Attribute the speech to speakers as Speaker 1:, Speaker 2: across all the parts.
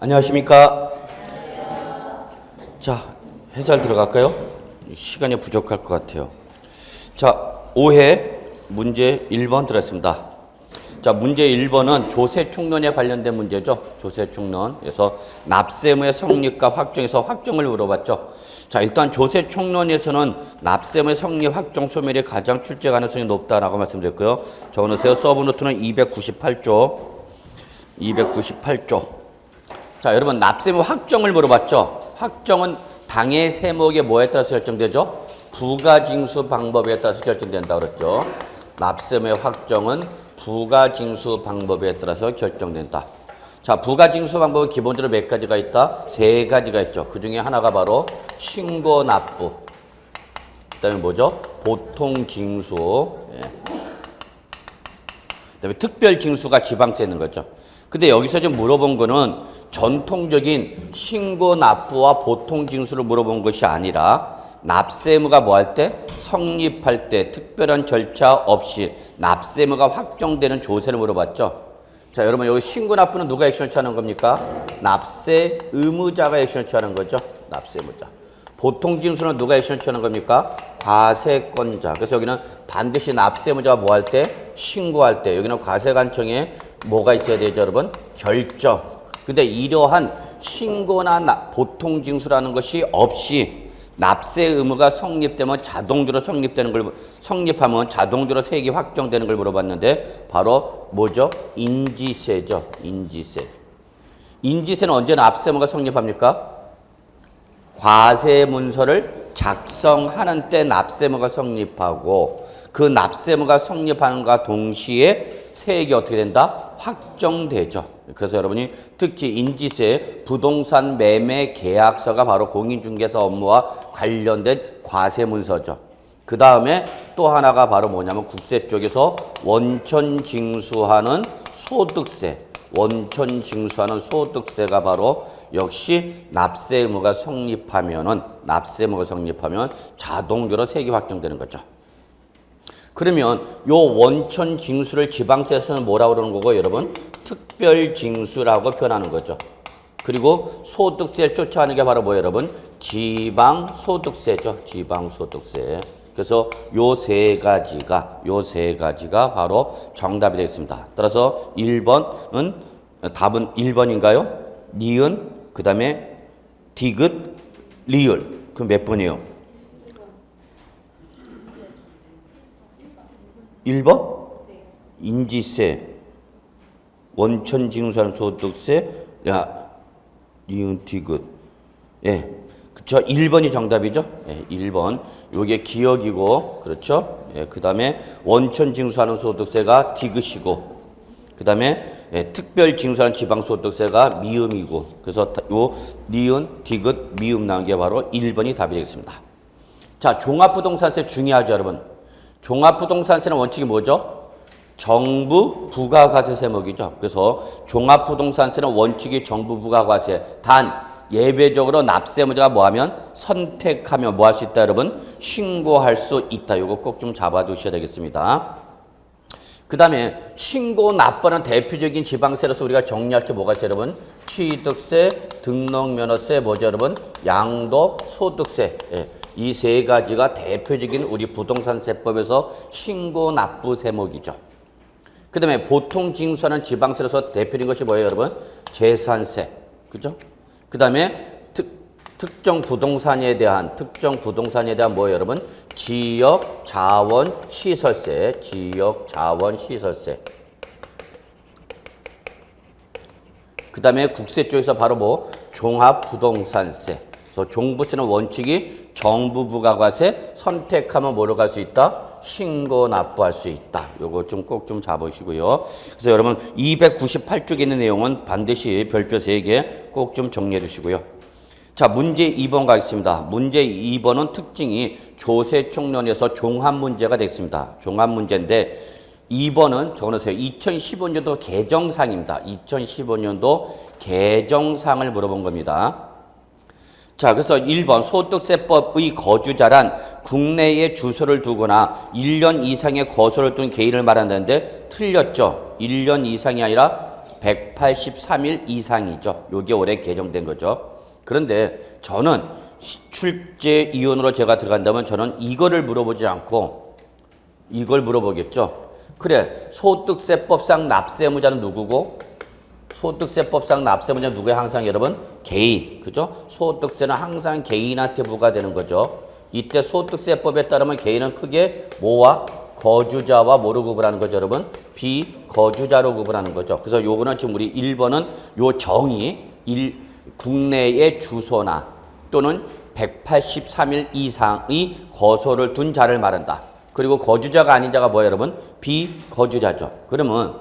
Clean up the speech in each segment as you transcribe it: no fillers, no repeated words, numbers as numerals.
Speaker 1: 안녕하십니까? 자, 해설 들어갈까요? 시간이 부족할 것 같아요. 자, 5회 문제 1번 들었습니다. 자, 문제 1번은 조세총론에 관련된 문제죠. 조세총론에서 납세무의 성립과 확정에서 확정을 물어봤죠. 자, 일단 조세총론에서는 납세무의 성립, 확정, 소멸이 가장 출제 가능성이 높다라고 말씀드렸고요. 적어놓으세요. 서브노트는 298조. 298조. 자, 여러분 납세무 확정을 물어봤죠. 확정은 당해 세목의 뭐에 따라서 결정되죠? 부가징수 방법에 따라서 결정된다고 그랬죠. 납세무의 확정은 부가징수 방법에 따라서 결정된다. 자, 부가징수 방법은 기본적으로 몇 가지가 있다? 세 가지가 있죠. 그 중에 하나가 바로 신고납부. 그다음에 뭐죠? 보통징수. 그다음에 특별징수가 지방세에 있는 거죠. 근데 여기서 좀 물어본 거는 전통적인 신고납부와 보통징수를 물어본 것이 아니라 납세무가 뭐 할 때? 성립할 때 특별한 절차 없이 납세무가 확정되는 조세를 물어봤죠. 자, 여러분 여기 신고납부는 누가 액션을 취하는 겁니까? 납세 의무자가 액션을 취하는 거죠. 납세 의무자. 보통징수는 누가 액션을 취하는 겁니까? 과세권자. 그래서 여기는 반드시 납세 의무자가 뭐 할 때? 신고할 때. 여기는 과세관청에 뭐가 있어야 되죠, 여러분? 결정. 근데 이러한 신고나 보통징수라는 것이 없이 납세 의무가 성립되면 자동적으로 성립하면 자동적으로 세액이 확정되는 걸 물어봤는데 바로 뭐죠? 인지세죠. 인지세. 인지세는 언제 납세 의무가 성립합니까? 과세 문서를 작성하는 때 납세 의무가 성립하고 그 납세 의무가 성립하는과 동시에 세액이 어떻게 된다? 확정되죠. 그래서 여러분이 특히 인지세, 부동산 매매 계약서가 바로 공인중개사 업무와 관련된 과세문서죠. 그 다음에 또 하나가 바로 뭐냐면 국세 쪽에서 원천징수하는 소득세. 원천징수하는 소득세가 바로 역시 납세 의무가 성립하면 자동적으로 세액이 확정되는 거죠. 그러면 요 원천 징수를 지방세에서는 뭐라고 그러는 거고 여러분? 특별징수라고 표현하는 거죠. 그리고 소득세를 쫓아가는 게 바로 뭐예요, 여러분? 지방소득세죠. 지방소득세. 그래서 요 세 가지가 바로 정답이 되겠습니다. 따라서 1번은 답은 1번인가요? 니은, 그 다음에 디귿, 리을. 그럼 몇 번이에요? 1번? 인지세, 원천징수하는 소득세, 니은, 디귿. 예. 그쵸. 1번이 정답이죠. 예, 1번. 요게 기억이고, 그렇죠. 예, 그 다음에 원천징수하는 소득세가 디귿이고, 그 다음에 특별징수하는 지방소득세가 미음이고, 그래서 요 니은, 디귿, 미음 나온 게 바로 1번이 답이 되겠습니다. 자, 종합부동산세 중요하죠, 여러분. 종합부동산세는 원칙이 뭐죠? 정부 부가과세 세목이죠. 그래서 종합부동산세는 원칙이 정부 부가과세. 단 예외적으로 납세의무자가 뭐하면 선택하면 뭐 할 수 있다, 여러분? 신고할 수 있다. 이거 꼭 좀 잡아두셔야 되겠습니다. 그 다음에 신고 납부는 대표적인 지방세로서 우리가 정리할 게 뭐가 있어요, 여러분? 취득세, 등록면허세, 뭐죠, 여러분? 양도, 소득세. 예. 이 세 가지가 대표적인 우리 부동산세법에서 신고 납부 세목이죠. 그 다음에 보통 징수하는 지방세로서 대표적인 것이 뭐예요, 여러분? 재산세. 그죠? 그 다음에 특정 부동산에 대한 뭐예요, 여러분? 지역 자원 시설세. 지역 자원 시설세. 그 다음에 국세 쪽에서 바로 뭐? 종합부동산세. 그래서 종부세는 원칙이 정부 부가과세 선택하면 뭐로 갈 수 있다? 신고 납부할 수 있다. 요거 좀 꼭 좀 잡으시고요. 그래서 여러분 298쪽에 있는 내용은 반드시 별표 3개 꼭 좀 정리해 주시고요. 자, 문제 2번 가겠습니다. 문제 2번은 특징이 조세총론에서 종합문제가 됐습니다. 종합문제인데 2번은 적어놓으세요. 2015년도 개정상입니다. 2015년도 개정상을 물어본 겁니다. 자, 그래서 1번 소득세법의 거주자란 국내에 주소를 두거나 1년 이상의 거소를 둔 개인을 말한다는데 틀렸죠. 1년 이상이 아니라 183일 이상이죠. 요게 올해 개정된 거죠. 그런데 저는 출제 이론으로 제가 들어간다면 저는 이거를 물어보지 않고 이걸 물어보겠죠. 그래, 소득세법상 납세의무자는 누구고? 소득세법상 납세의무자는 누구야? 항상 여러분 개인, 그죠? 소득세는 항상 개인한테 부과되는 거죠. 이때 소득세법에 따르면 개인은 크게 뭐와 거주자와 뭐로 구분하는 거죠, 여러분? 비거주자로 구분하는 거죠. 그래서 요거는 지금 우리 1번은 요 정의 국내의 주소나 또는 183일 이상의 거소를 둔 자를 말한다. 그리고 거주자가 아닌 자가 뭐예요, 여러분? 비거주자죠. 그러면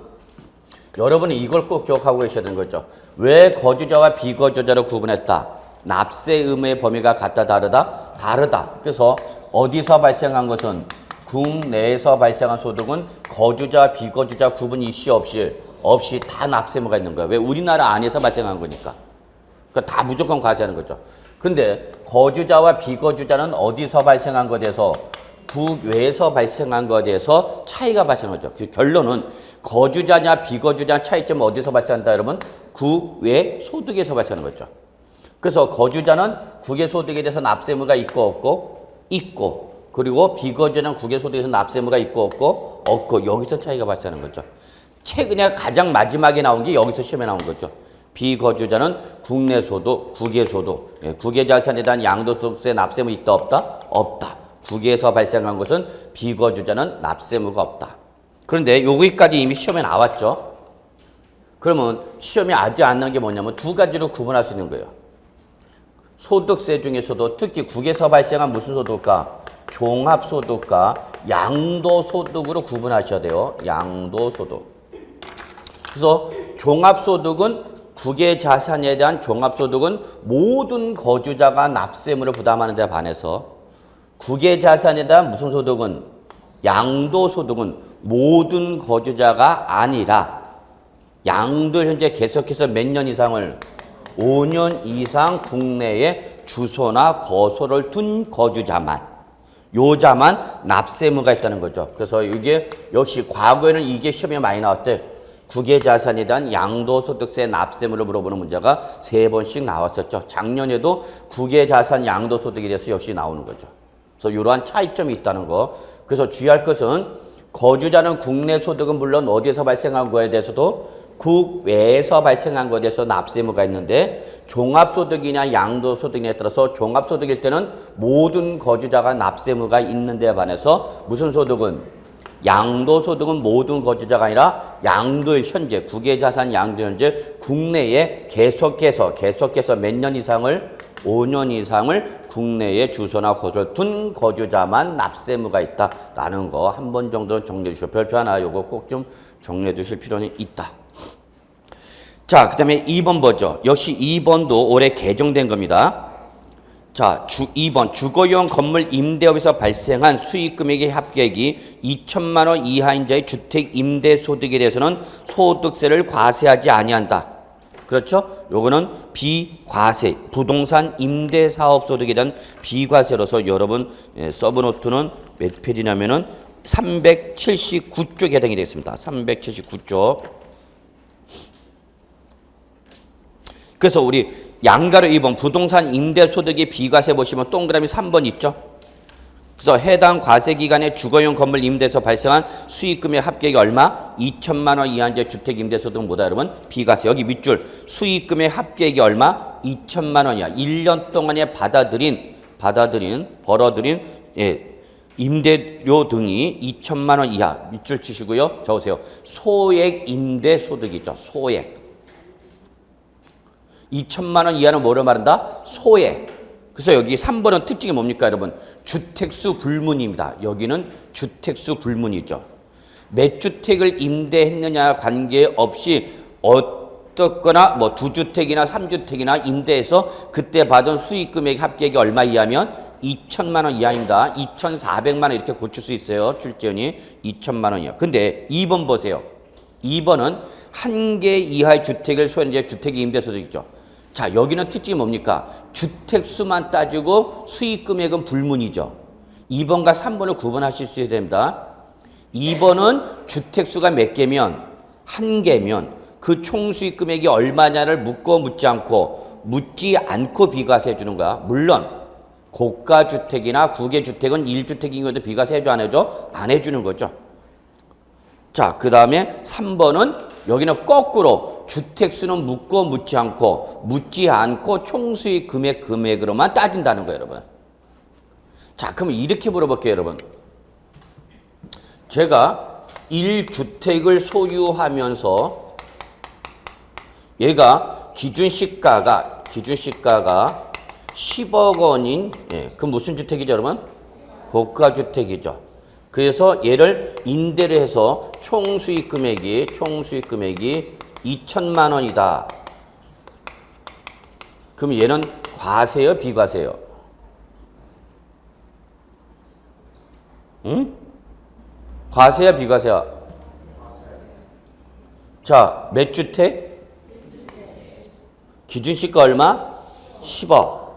Speaker 1: 여러분이 이걸 꼭 기억하고 계셔야 되는 거죠. 왜 거주자와 비거주자로 구분했다? 납세 의무의 범위가 같다, 다르다? 다르다. 그래서 어디서 발생한 것은 국내에서 발생한 소득은 거주자, 비거주자 구분 이시 없이 다 납세 의무가 있는 거예요. 왜? 우리나라 안에서 발생한 거니까. 그러니까 다 무조건 과세하는 거죠. 근데 거주자와 비거주자는 어디서 발생한 것에 대해서 국외에서 발생한 것에 대해서 차이가 발생한 거죠. 그 결론은 거주자냐 비거주자 차이점은 어디서 발생한다, 여러분? 국외 소득에서 발생하는 거죠. 그래서 거주자는 국외 소득에 대해서 납세 의무가 있고 없고 있고, 그리고 비거주자는 국외 소득에서 납세 의무가 있고 없고 여기서 차이가 발생하는 거죠. 최근에 가장 마지막에 나온 게 여기서 시험에 나온 거죠. 비거주자는 국내 소득, 국외 소득, 국외 자산에 대한 양도소득세 납세 의무 있다 없다? 없다. 국외에서 발생한 것은 비거주자는 납세 의무가 없다. 그런데 여기까지 이미 시험에 나왔죠. 그러면 시험에 아직 안 나온 게 뭐냐면 두 가지로 구분할 수 있는 거예요. 소득세 중에서도 특히 국외에서 발생한 무슨 소득과 종합소득과 양도소득으로 구분하셔야 돼요. 양도소득. 그래서 종합소득은 국외 자산에 대한 종합소득은 모든 거주자가 납세 의무를 부담하는 데 반해서 국외 자산에 대한 무슨 소득은 양도소득은 모든 거주자가 아니라 양도 현재 계속해서 몇 년 이상을 5년 이상 국내에 주소나 거소를 둔 거주자만 요자만 납세 의무가 있다는 거죠. 그래서 이게 역시 과거에는 이게 시험에 많이 나왔대. 국외 자산에 대한 양도소득세 납세 의무를 물어보는 문제가 3번씩 나왔었죠. 작년에도 국외 자산 양도소득에 대해서 역시 나오는 거죠. 그래서 이러한 차이점이 있다는 거. 그래서 주의할 것은 거주자는 국내 소득은 물론 어디에서 발생한 거에 대해서도 국외에서 발생한 것에 대해서 납세 의무가 있는데 종합소득이냐 양도소득에 따라서 종합소득일 때는 모든 거주자가 납세 의무가 있는 데 반해서 무슨 소득은 양도소득은 모든 거주자가 아니라 양도의 현재 국외자산 양도 현재 국내에 계속해서 몇 년 이상을 5년 이상을 국내에 주소나 거주를 둔 거주자만 납세 의무가 있다라는 거 한 번 정도는 정리해 주시고 별표 하나 요거 꼭 좀 정리해 두실 필요는 있다. 자, 그 다음에 2번 보죠. 역시 2번도 올해 개정된 겁니다. 자, 2번 주거용 건물 임대업에서 발생한 수익금액의 합계액이 2천만 원 이하인 자의 주택 임대소득에 대해서는 소득세를 과세하지 아니한다. 그렇죠? 요거는 비과세, 부동산 임대사업소득에 대한 비과세로서 여러분 서브노트는 몇 페이지냐면은 379쪽 해당이 되겠습니다. 379쪽. 그래서 우리 양가로 2번 부동산 임대소득의 비과세 보시면 동그라미 3번 있죠. 그래서 해당 과세기간에 주거용 건물 임대에서 발생한 수익금의 합계액이 얼마? 2천만 원 이하인 주택 임대소득은 뭐다 여러분? 비과세. 여기 밑줄 수익금의 합계액이 얼마? 2천만 원이야. 1년 동안에 벌어들인 임대료 등이 2천만 원 이하. 밑줄 치시고요. 적으세요. 소액 임대소득이죠. 소액. 2천만 원 이하는 뭐를 말한다? 소액. 그래서 여기 3번은 특징이 뭡니까, 여러분? 주택수 불문입니다. 여기는 주택수 불문이죠. 몇 주택을 임대했느냐 관계없이 어떻거나 뭐 2주택이나 3주택이나 임대해서 그때 받은 수익금액 합계액이 얼마 이하면 2천만 원 이하입니다. 2,400만 원 이렇게 고칠 수 있어요. 출제원이 2천만 원 이하. 근데 2번 보세요. 2번은 한 개 이하의 주택을 소유한 주택 임대소득이죠. 자, 여기는 특징이 뭡니까? 주택수만 따지고 수익금액은 불문이죠. 2번과 3번을 구분하실 수 있어야 됩니다. 2번은 주택수가 몇 개면 한 개면 그 총수익 금액이 얼마냐를 묻지 않고 비과세 해주는 거야. 물론 고가주택이나 국외주택은 1주택인 것도 비과세 해줘 안 해줘? 안 해주는 거죠. 자, 그 다음에 3번은 여기는 거꾸로 주택수는 묻지 않고 총수익 금액으로만 따진다는 거예요, 여러분. 자, 그럼 이렇게 물어볼게요, 여러분. 제가 1주택을 소유하면서 얘가 기준시가가 10억 원인, 그 무슨 주택이죠, 여러분? 고가주택이죠. 그래서 얘를 임대를 해서 총수익 금액이 2천만 원이다. 그럼 얘는 과세요, 비과세요? 응? 과세야, 비과세야? 자, 몇 주택? 기준시가 얼마? 10억.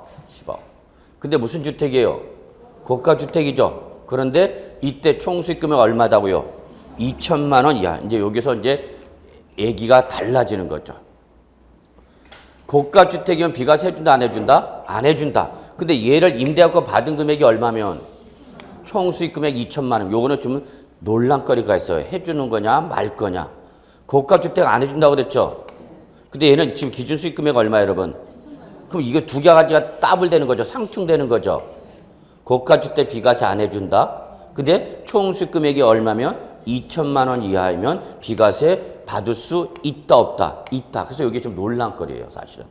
Speaker 1: 근데 무슨 주택이에요? 고가주택이죠. 그런데 이때 총수익 금액 얼마다고요? 2천만 원 이하. 이제 여기서 이제 얘기가 달라지는 거죠. 고가주택이면 비과세 해준다, 안 해준다? 안 해준다. 근데 얘를 임대하고 받은 금액이 얼마면? 총수익 금액 2천만 원. 요거는 좀 논란거리가 있어요. 해주는 거냐, 말 거냐. 고가주택 안 해준다고 그랬죠? 근데 얘는 지금 기준수익 금액 얼마예요, 여러분? 그럼 이거 두 가지가 더블되는 거죠. 상충되는 거죠. 고가주택 비과세 안 해준다. 근데 총수익 금액이 얼마면? 2천만 원 이하이면 비과세 받을 수 있다, 없다? 있다. 그래서 이게 좀 논란거리예요, 사실은.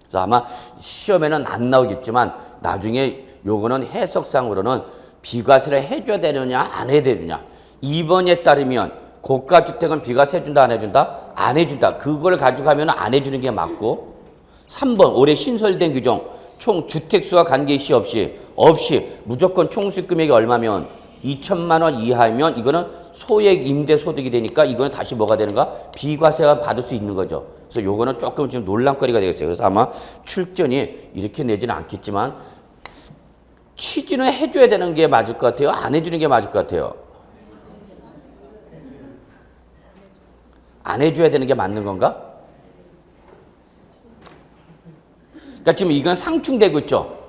Speaker 1: 그래서 아마 시험에는 안 나오겠지만 나중에 요거는 해석상으로는 비과세를 해줘야 되느냐, 안 해야 되느냐. 2번에 따르면 고가주택은 비과세 해준다, 안 해준다? 안 해준다. 그걸 가져가면 안 해주는 게 맞고, 3번 올해 신설된 규정 총 주택수와 관계시 없이 무조건 총수익 금액이 얼마면 2천만 원 이하면 이거는 소액 임대소득이 되니까 이거는 다시 뭐가 되는가? 비과세가 받을 수 있는 거죠. 그래서 요거는 조금 지금 논란거리가 되겠어요. 그래서 아마 출전이 이렇게 내지는 않겠지만 취지는 해줘야 되는 게 맞을 것 같아요? 안 해주는 게 맞을 것 같아요? 안 해줘야 되는 게 맞는 건가? 그러니까 지금 이건 상충되고 있죠.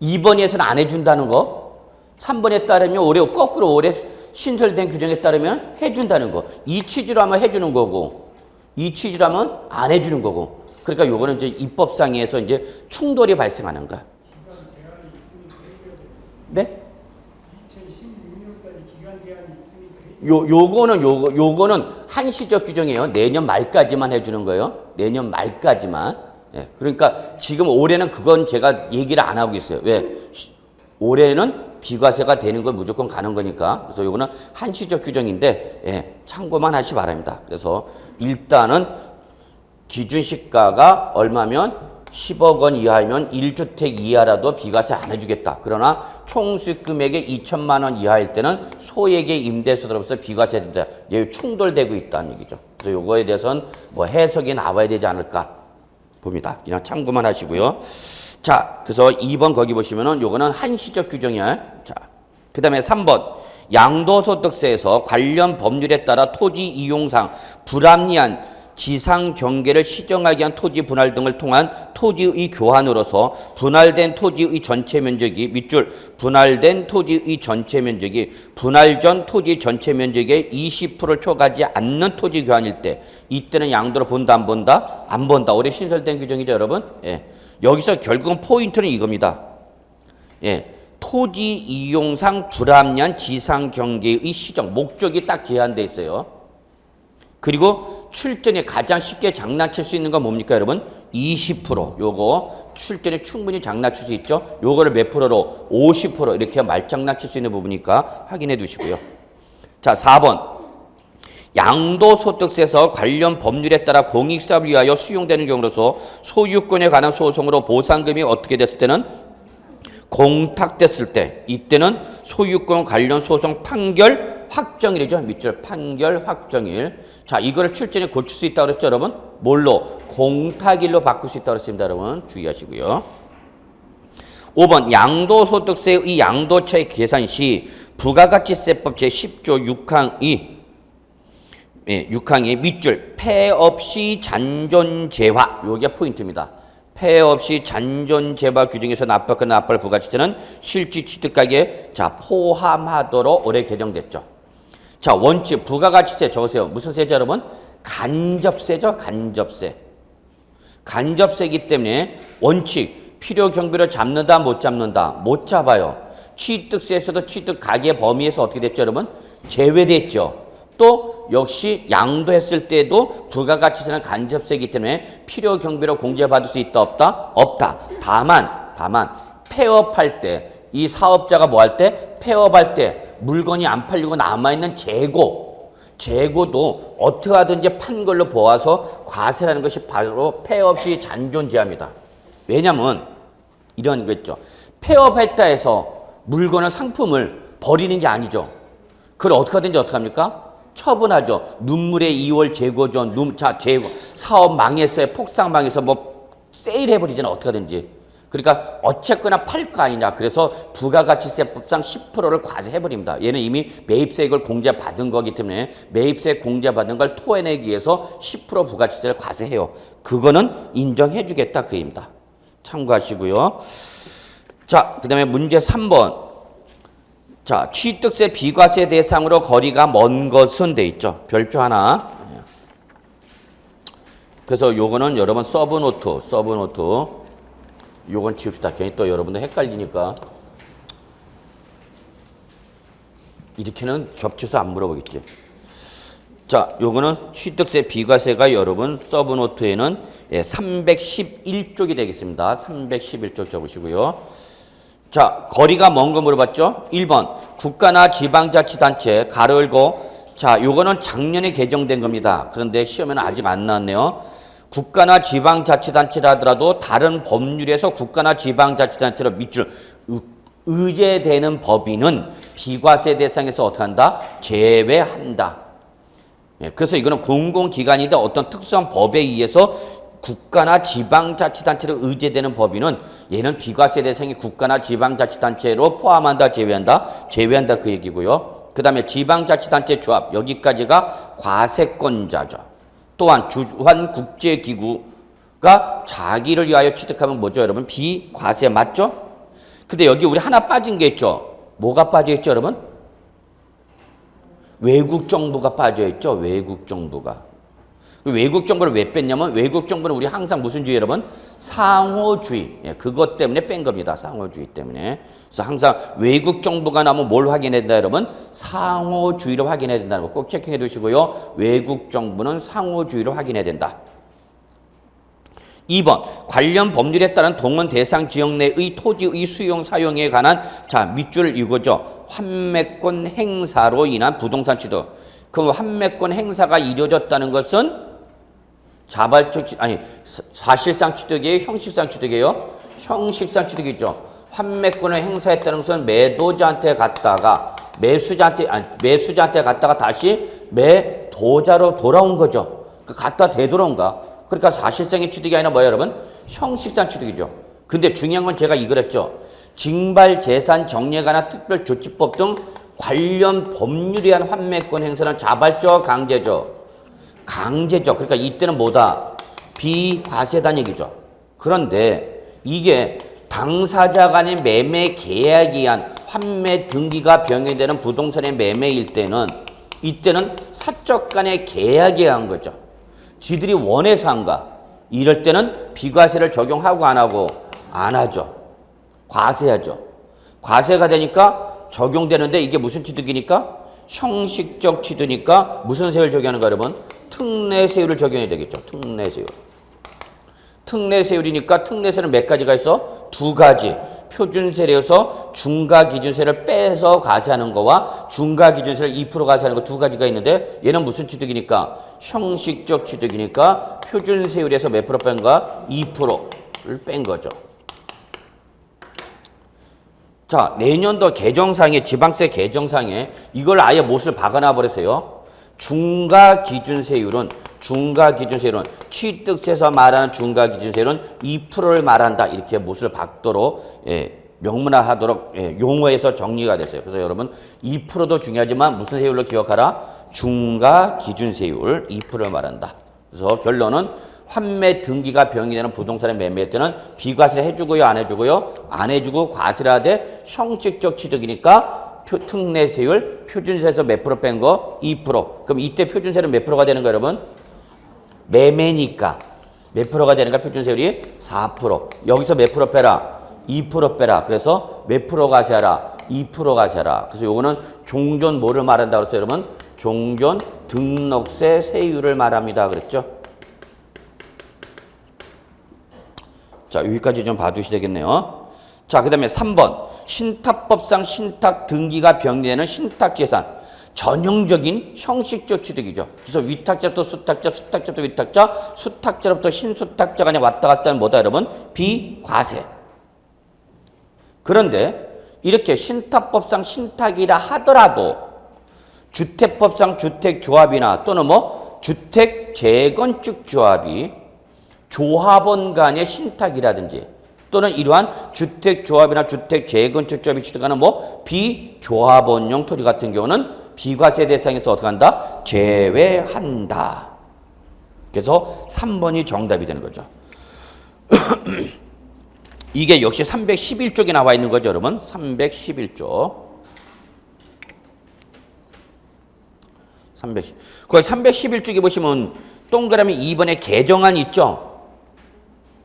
Speaker 1: 2번에서는 안 해준다는 거, 3번에 따르면 거꾸로 올해 신설된 규정에 따르면 해준다는 거. 이 취지로 하면 해주는 거고, 이 취지로 하면 안 해주는 거고. 그러니까 요거는 이제 입법상에서 이제 충돌이 발생하는 거야. 네?
Speaker 2: 2016년까지 기간 제한이 있으니까
Speaker 1: 요거는 한시적 규정이에요. 내년 말까지만 해주는 거예요. 내년 말까지만. 예, 그러니까 지금 올해는 그건 제가 얘기를 안 하고 있어요. 왜? 올해는 비과세가 되는 걸 무조건 가는 거니까. 그래서 요거는 한시적 규정인데, 참고만 하시 바랍니다. 그래서 일단은 기준시가가 얼마면 10억 원 이하이면 1주택 이하라도 비과세 안 해주겠다. 그러나 총수익 금액의 2천만 원 이하일 때는 소액의 임대소득으로서 비과세 된다. 이게 충돌되고 있다는 얘기죠. 그래서 요거에 대해서는 뭐 해석이 나와야 되지 않을까 봅니다. 그냥 참고만 하시고요. 자, 그래서 2번 거기 보시면은 요거는 한시적 규정이야. 자, 그 다음에 3번. 양도소득세에서 관련 법률에 따라 토지 이용상 불합리한 지상 경계를 시정하기 위한 토지 분할 등을 통한 토지의 교환으로서 분할된 토지의 전체 면적이 밑줄 분할된 토지의 전체 면적이 분할 전 토지 전체 면적의 20%를 초과하지 않는 토지 교환일 때 이때는 양도를 본다, 안 본다? 안 본다. 올해 신설된 규정이죠, 여러분. 여기서 결국은 포인트는 이겁니다. 토지 이용상 불합리한 지상 경계의 시정 목적이 딱 제한돼 있어요. 그리고 출전에 가장 쉽게 장난칠 수 있는 건 뭡니까, 여러분? 20%. 요거 출전에 충분히 장난칠 수 있죠. 요거를 몇 프로로? 50% 이렇게 말장난칠 수 있는 부분이니까 확인해 두시고요. 자, 4번. 양도소득세에서 관련 법률에 따라 공익사업을 위하여 수용되는 경우로서 소유권에 관한 소송으로 보상금이 어떻게 됐을 때는 공탁됐을 때 이때는 소유권 관련 소송 판결 확정일이죠. 밑줄 판결 확정일. 자, 이거를 출전에 고칠 수 있다고 그랬죠, 여러분? 뭘로? 공탁일로 바꿀 수 있다고 그랬습니다, 여러분. 주의하시고요. 5번 양도소득세의 양도차익 계산 시 부가가치세법 제10조 6항 2 예, 6항의 밑줄 폐 없이 잔존재화 요게 포인트입니다. 폐 없이 잔존재화 규정에서 납부하거나 납부할 부가가치세는 실질 취득가액에 자 포함하도록 올해 개정됐죠. 자 원칙 부가가치세 적으세요. 무슨 세죠 여러분? 간접세죠. 간접세. 간접세이기 때문에 원칙 필요 경비를 잡는다 못 잡는다 못 잡아요. 취득세에서도 취득 가계 범위에서 어떻게 됐죠 여러분? 제외됐죠. 또 역시 양도했을 때도 부가가치세는 간접세이기 때문에 필요 경비로 공제받을 수 있다 없다? 없다. 다만 폐업할 때 이 사업자가 뭐 할 때? 폐업할 때 물건이 안 팔리고 남아있는 재고도 어떻게 하든지 판 걸로 보아서 과세라는 것이 바로 폐업 시 잔존재화입니다. 왜냐면 이런 거 있죠. 폐업했다 해서 물건을 상품을 버리는 게 아니죠. 그걸 어떻게 하든지 어떻게 합니까? 처분하죠. 눈물의 2월 재고죠. 재고 사업 망했어요. 폭삭 망해서 뭐 세일해버리잖아. 어떻게 하든지. 그러니까 어쨌거나 팔 거 아니냐. 그래서 부가가치세법상 10%를 과세해버립니다. 얘는 이미 매입세액을 공제받은 거기 때문에 매입세 공제받은 걸 토해내기 위해서 10% 부가가치세를 과세해요. 그거는 인정해주겠다 그 얘기입니다. 참고하시고요. 자, 그 다음에 문제 3번. 자, 취득세 비과세 대상으로 거리가 먼 것은 돼 있죠. 별표 하나. 그래서 요거는 여러분 서브노트. 요건 지읍시다. 괜히 또 여러분들 헷갈리니까. 이렇게는 겹쳐서 안 물어보겠지. 자, 요거는 취득세 비과세가 여러분 서브노트에는 311쪽이 되겠습니다. 311쪽 적으시고요. 자, 거리가 먼 거 물어봤죠? 1번 국가나 지방자치단체 가로 열고 자, 요거는 작년에 개정된 겁니다. 그런데 시험에는 아직 안 나왔네요. 국가나 지방자치단체라 하더라도 다른 법률에서 국가나 지방자치단체로 밑줄 의제되는 법인은 비과세 대상에서 어떻게 한다? 제외한다. 그래서 이거는 공공기관이다 어떤 특수한 법에 의해서 국가나 지방자치단체로 의제되는 법인은 얘는 비과세 대상이 국가나 지방자치단체로 포함한다 제외한다 그 얘기고요. 그 다음에 지방자치단체 조합 여기까지가 과세권자죠. 또한 주한국제기구가 자기를 위하여 취득하면 뭐죠 여러분? 비과세 맞죠? 근데 여기 우리 하나 빠진 게 있죠. 뭐가 빠져 있죠 여러분? 외국 정부가 빠져 있죠. 외국 정부가. 외국 정부를 왜 뺐냐면 외국 정부는 우리 항상 무슨 주의 여러분? 상호주의. 그것 때문에 뺀 겁니다. 상호주의 때문에. 그래서 항상 외국 정부가 나오면 뭘 확인해야 된다 여러분? 상호주의를 확인해야 된다는 거 꼭 체킹해 두시고요. 외국 정부는 상호주의를 확인해야 된다. 2번 관련 법률에 따른 동원 대상 지역 내의 토지의 수용 사용에 관한 자 밑줄 이거죠. 환매권 행사로 인한 부동산 취득. 그럼 환매권 행사가 이루어졌다는 것은 자발적 아니 사실상 취득이에요, 형식상 취득이에요? 형식상 취득이죠. 환매권을 행사했다는 것은 매도자한테 갔다가 매수자한테 갔다가 다시 매도자로 돌아온 거죠. 갖다 되돌아온가? 그러니까 사실상의 취득이 아니라 뭐예요, 여러분? 형식상 취득이죠. 근데 중요한 건 제가 이거랬죠. 징발재산 정리에 관한 특별조치법 등 관련 법률에 의한 환매권 행사는 자발적 강제죠. 강제죠. 그러니까 이때는 뭐다? 비과세단 얘기죠. 그런데 이게 당사자 간의 매매 계약에 의한 환매 등기가 병행되는 부동산의 매매일 때는 이때는 사적 간의 계약에 의한 거죠. 지들이 원해서 한가? 이럴 때는 비과세를 적용하고 안 하고? 안 하죠. 과세하죠. 과세가 되니까 적용되는데 이게 무슨 취득이니까? 형식적 취득이니까 무슨 세율 적용하는가 여러분? 특례세율을 적용해야 되겠죠. 특례세율. 특례세율이니까 특례세는 몇 가지가 있어? 두 가지. 표준세례여서 중과기준세를 빼서 과세하는 거와 중과기준세를 2% 과세하는 거 두 가지가 있는데 얘는 무슨 취득이니까? 형식적 취득이니까 표준세율에서 몇 프로 뺀 거야? 2%를 뺀 거죠. 자, 내년도 개정상에 지방세 개정상에 이걸 아예 못을 박아놔 버렸어요. 중과기준세율은 취득세에서 말하는 중과기준세율은 2%를 말한다. 이렇게 못을 박도록 명문화하도록 용어에서 정리가 됐어요. 그래서 여러분 2%도 중요하지만 무슨 세율로 기억하라? 중과 기준세율 2%를 말한다. 그래서 결론은 환매 등기가 병행되는 부동산의 매매할 때는 비과세를 해주고요, 안 해주고요? 안 해주고 과세하되 형식적 취득이니까 특례세율 표준세에서 몇 프로 뺀 거? 2%. 그럼 이때 표준세는 몇 프로가 되는 거예요, 여러분? 매매니까 몇 프로가 되는가? 표준세율이 4%. 여기서 몇 프로 빼라? 2% 빼라. 그래서 몇 프로 과세하라? 2% 과세하라. 그래서 요거는 종전 뭐를 말한다 그랬어요, 여러분? 종전 등록세 세율을 말합니다. 그랬죠? 자, 여기까지 좀 봐주셔야 되겠네요. 자, 그 다음에 3번. 신탁법상 신탁 등기가 병리되는 신탁재산. 전형적인 형식적 취득이죠. 그래서 위탁자부터 수탁자, 수탁자부터 위탁자, 수탁자로부터 신수탁자가 그냥 왔다 갔다 하는 뭐다, 여러분? 비과세. 그런데 이렇게 신탁법상 신탁이라 하더라도 주택법상 주택조합이나 또는 뭐 주택재건축조합이 조합원 간의 신탁이라든지 또는 이러한 주택조합이나 주택재건축조합이 취득하는 뭐 비조합원용 토지 같은 경우는 비과세 대상에서 어떻게 한다? 제외한다. 그래서 3번이 정답이 되는 거죠. 이게 역시 311쪽에 나와 있는 거죠, 여러분. 311쪽. 거기 311쪽에 보시면 동그라미 2번에 개정안 있죠?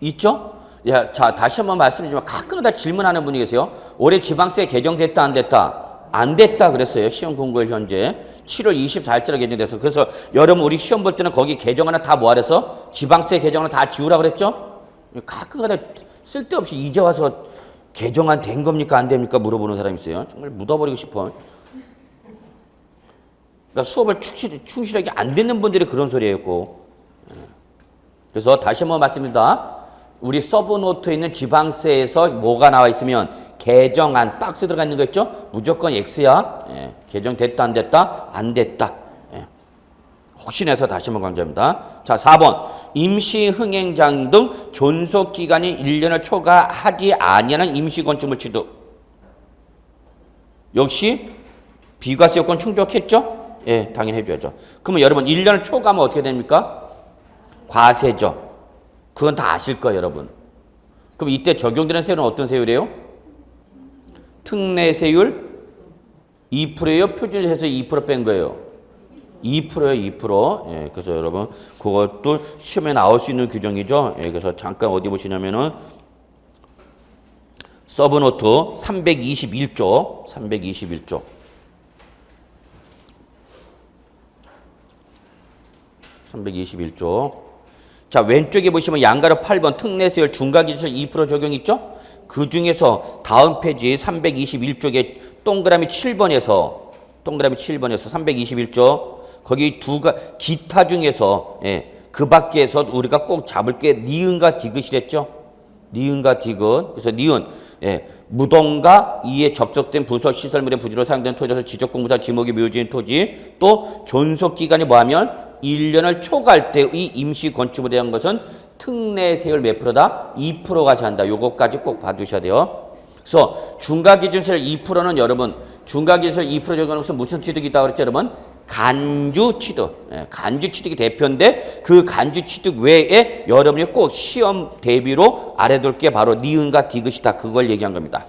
Speaker 1: 있죠? 야, 자, 다시 한번 말씀드리지만 가끔가다 질문하는 분이 계세요. 올해 지방세 개정됐다, 안 됐다? 안 됐다 그랬어요. 시험 공고일 현재 7월 24일자로 개정돼서. 그래서 여러분 우리 시험 볼 때는 거기 개정안을 다 뭐하래서 지방세 개정안을 다 지우라 그랬죠? 가끔가다 쓸데없이 이제 와서 개정안 된 겁니까 안 됩니까 물어보는 사람이 있어요. 정말 묻어버리고 싶어. 그러니까 수업을 충실하게 안 듣는 분들이 그런 소리였고. 그래서 다시 한번 말씀드립니다. 우리 서브노트에 있는 지방세에서 뭐가 나와 있으면 개정안 박스 들어가 있는 거 있죠? 무조건 X야. 예. 개정됐다 안 됐다? 안 됐다. 예. 혹시나 해서 다시 한번 강조합니다. 자, 4번. 임시 흥행장 등 존속 기간이 1년을 초과하지 아니하는 임시 건축물 취득. 역시 비과세 요건 충족했죠? 예, 당연히 해줘야죠. 그러면 여러분 1년을 초과하면 어떻게 됩니까? 과세죠. 그건 다 아실 거예요, 여러분. 그럼 이때 적용되는 세율은 어떤 세율이에요? 특례세율 2%예요? 표준세에서 2% 뺀 거예요? 2%예요, 2%. 예, 그래서 여러분 그것도 시험에 나올 수 있는 규정이죠. 예, 그래서 잠깐 어디 보시냐면은 서브노트 321조, 321조. 321조. 자, 왼쪽에 보시면 양가로 8번 특례세율 중과기준세율 2% 적용 있죠? 그 중에서 다음 페이지 321쪽에 동그라미 7번에서 321조 거기 기타 중에서 예, 그 밖에서 우리가 꼭 잡을 게 니은과 디귿이랬죠? 니은과 디귿. 그래서 니은 예, 무덤과 이에 접속된 부서 시설물의 부지로 사용되는 토지에서 지적공부사 지목이 묘지인 토지 또 존속기간이 뭐하면 1년을 초과할 때 이 임시 건축물에 대한 것은 특례세율 몇 프로다? 2%가 제한다. 요거까지 꼭 봐두셔야 돼요. 그래서 중과기준세율 2%는 여러분 중과기준세율 2% 적용하는 것은 무슨 취득이 있다고 그랬죠, 여러분? 간주 취득. 예, 간주 취득이 대표인데 그 간주 취득 외에 여러분이 꼭 시험 대비로 알아둘 게 바로 니은과 디귿이다. 그걸 얘기한 겁니다.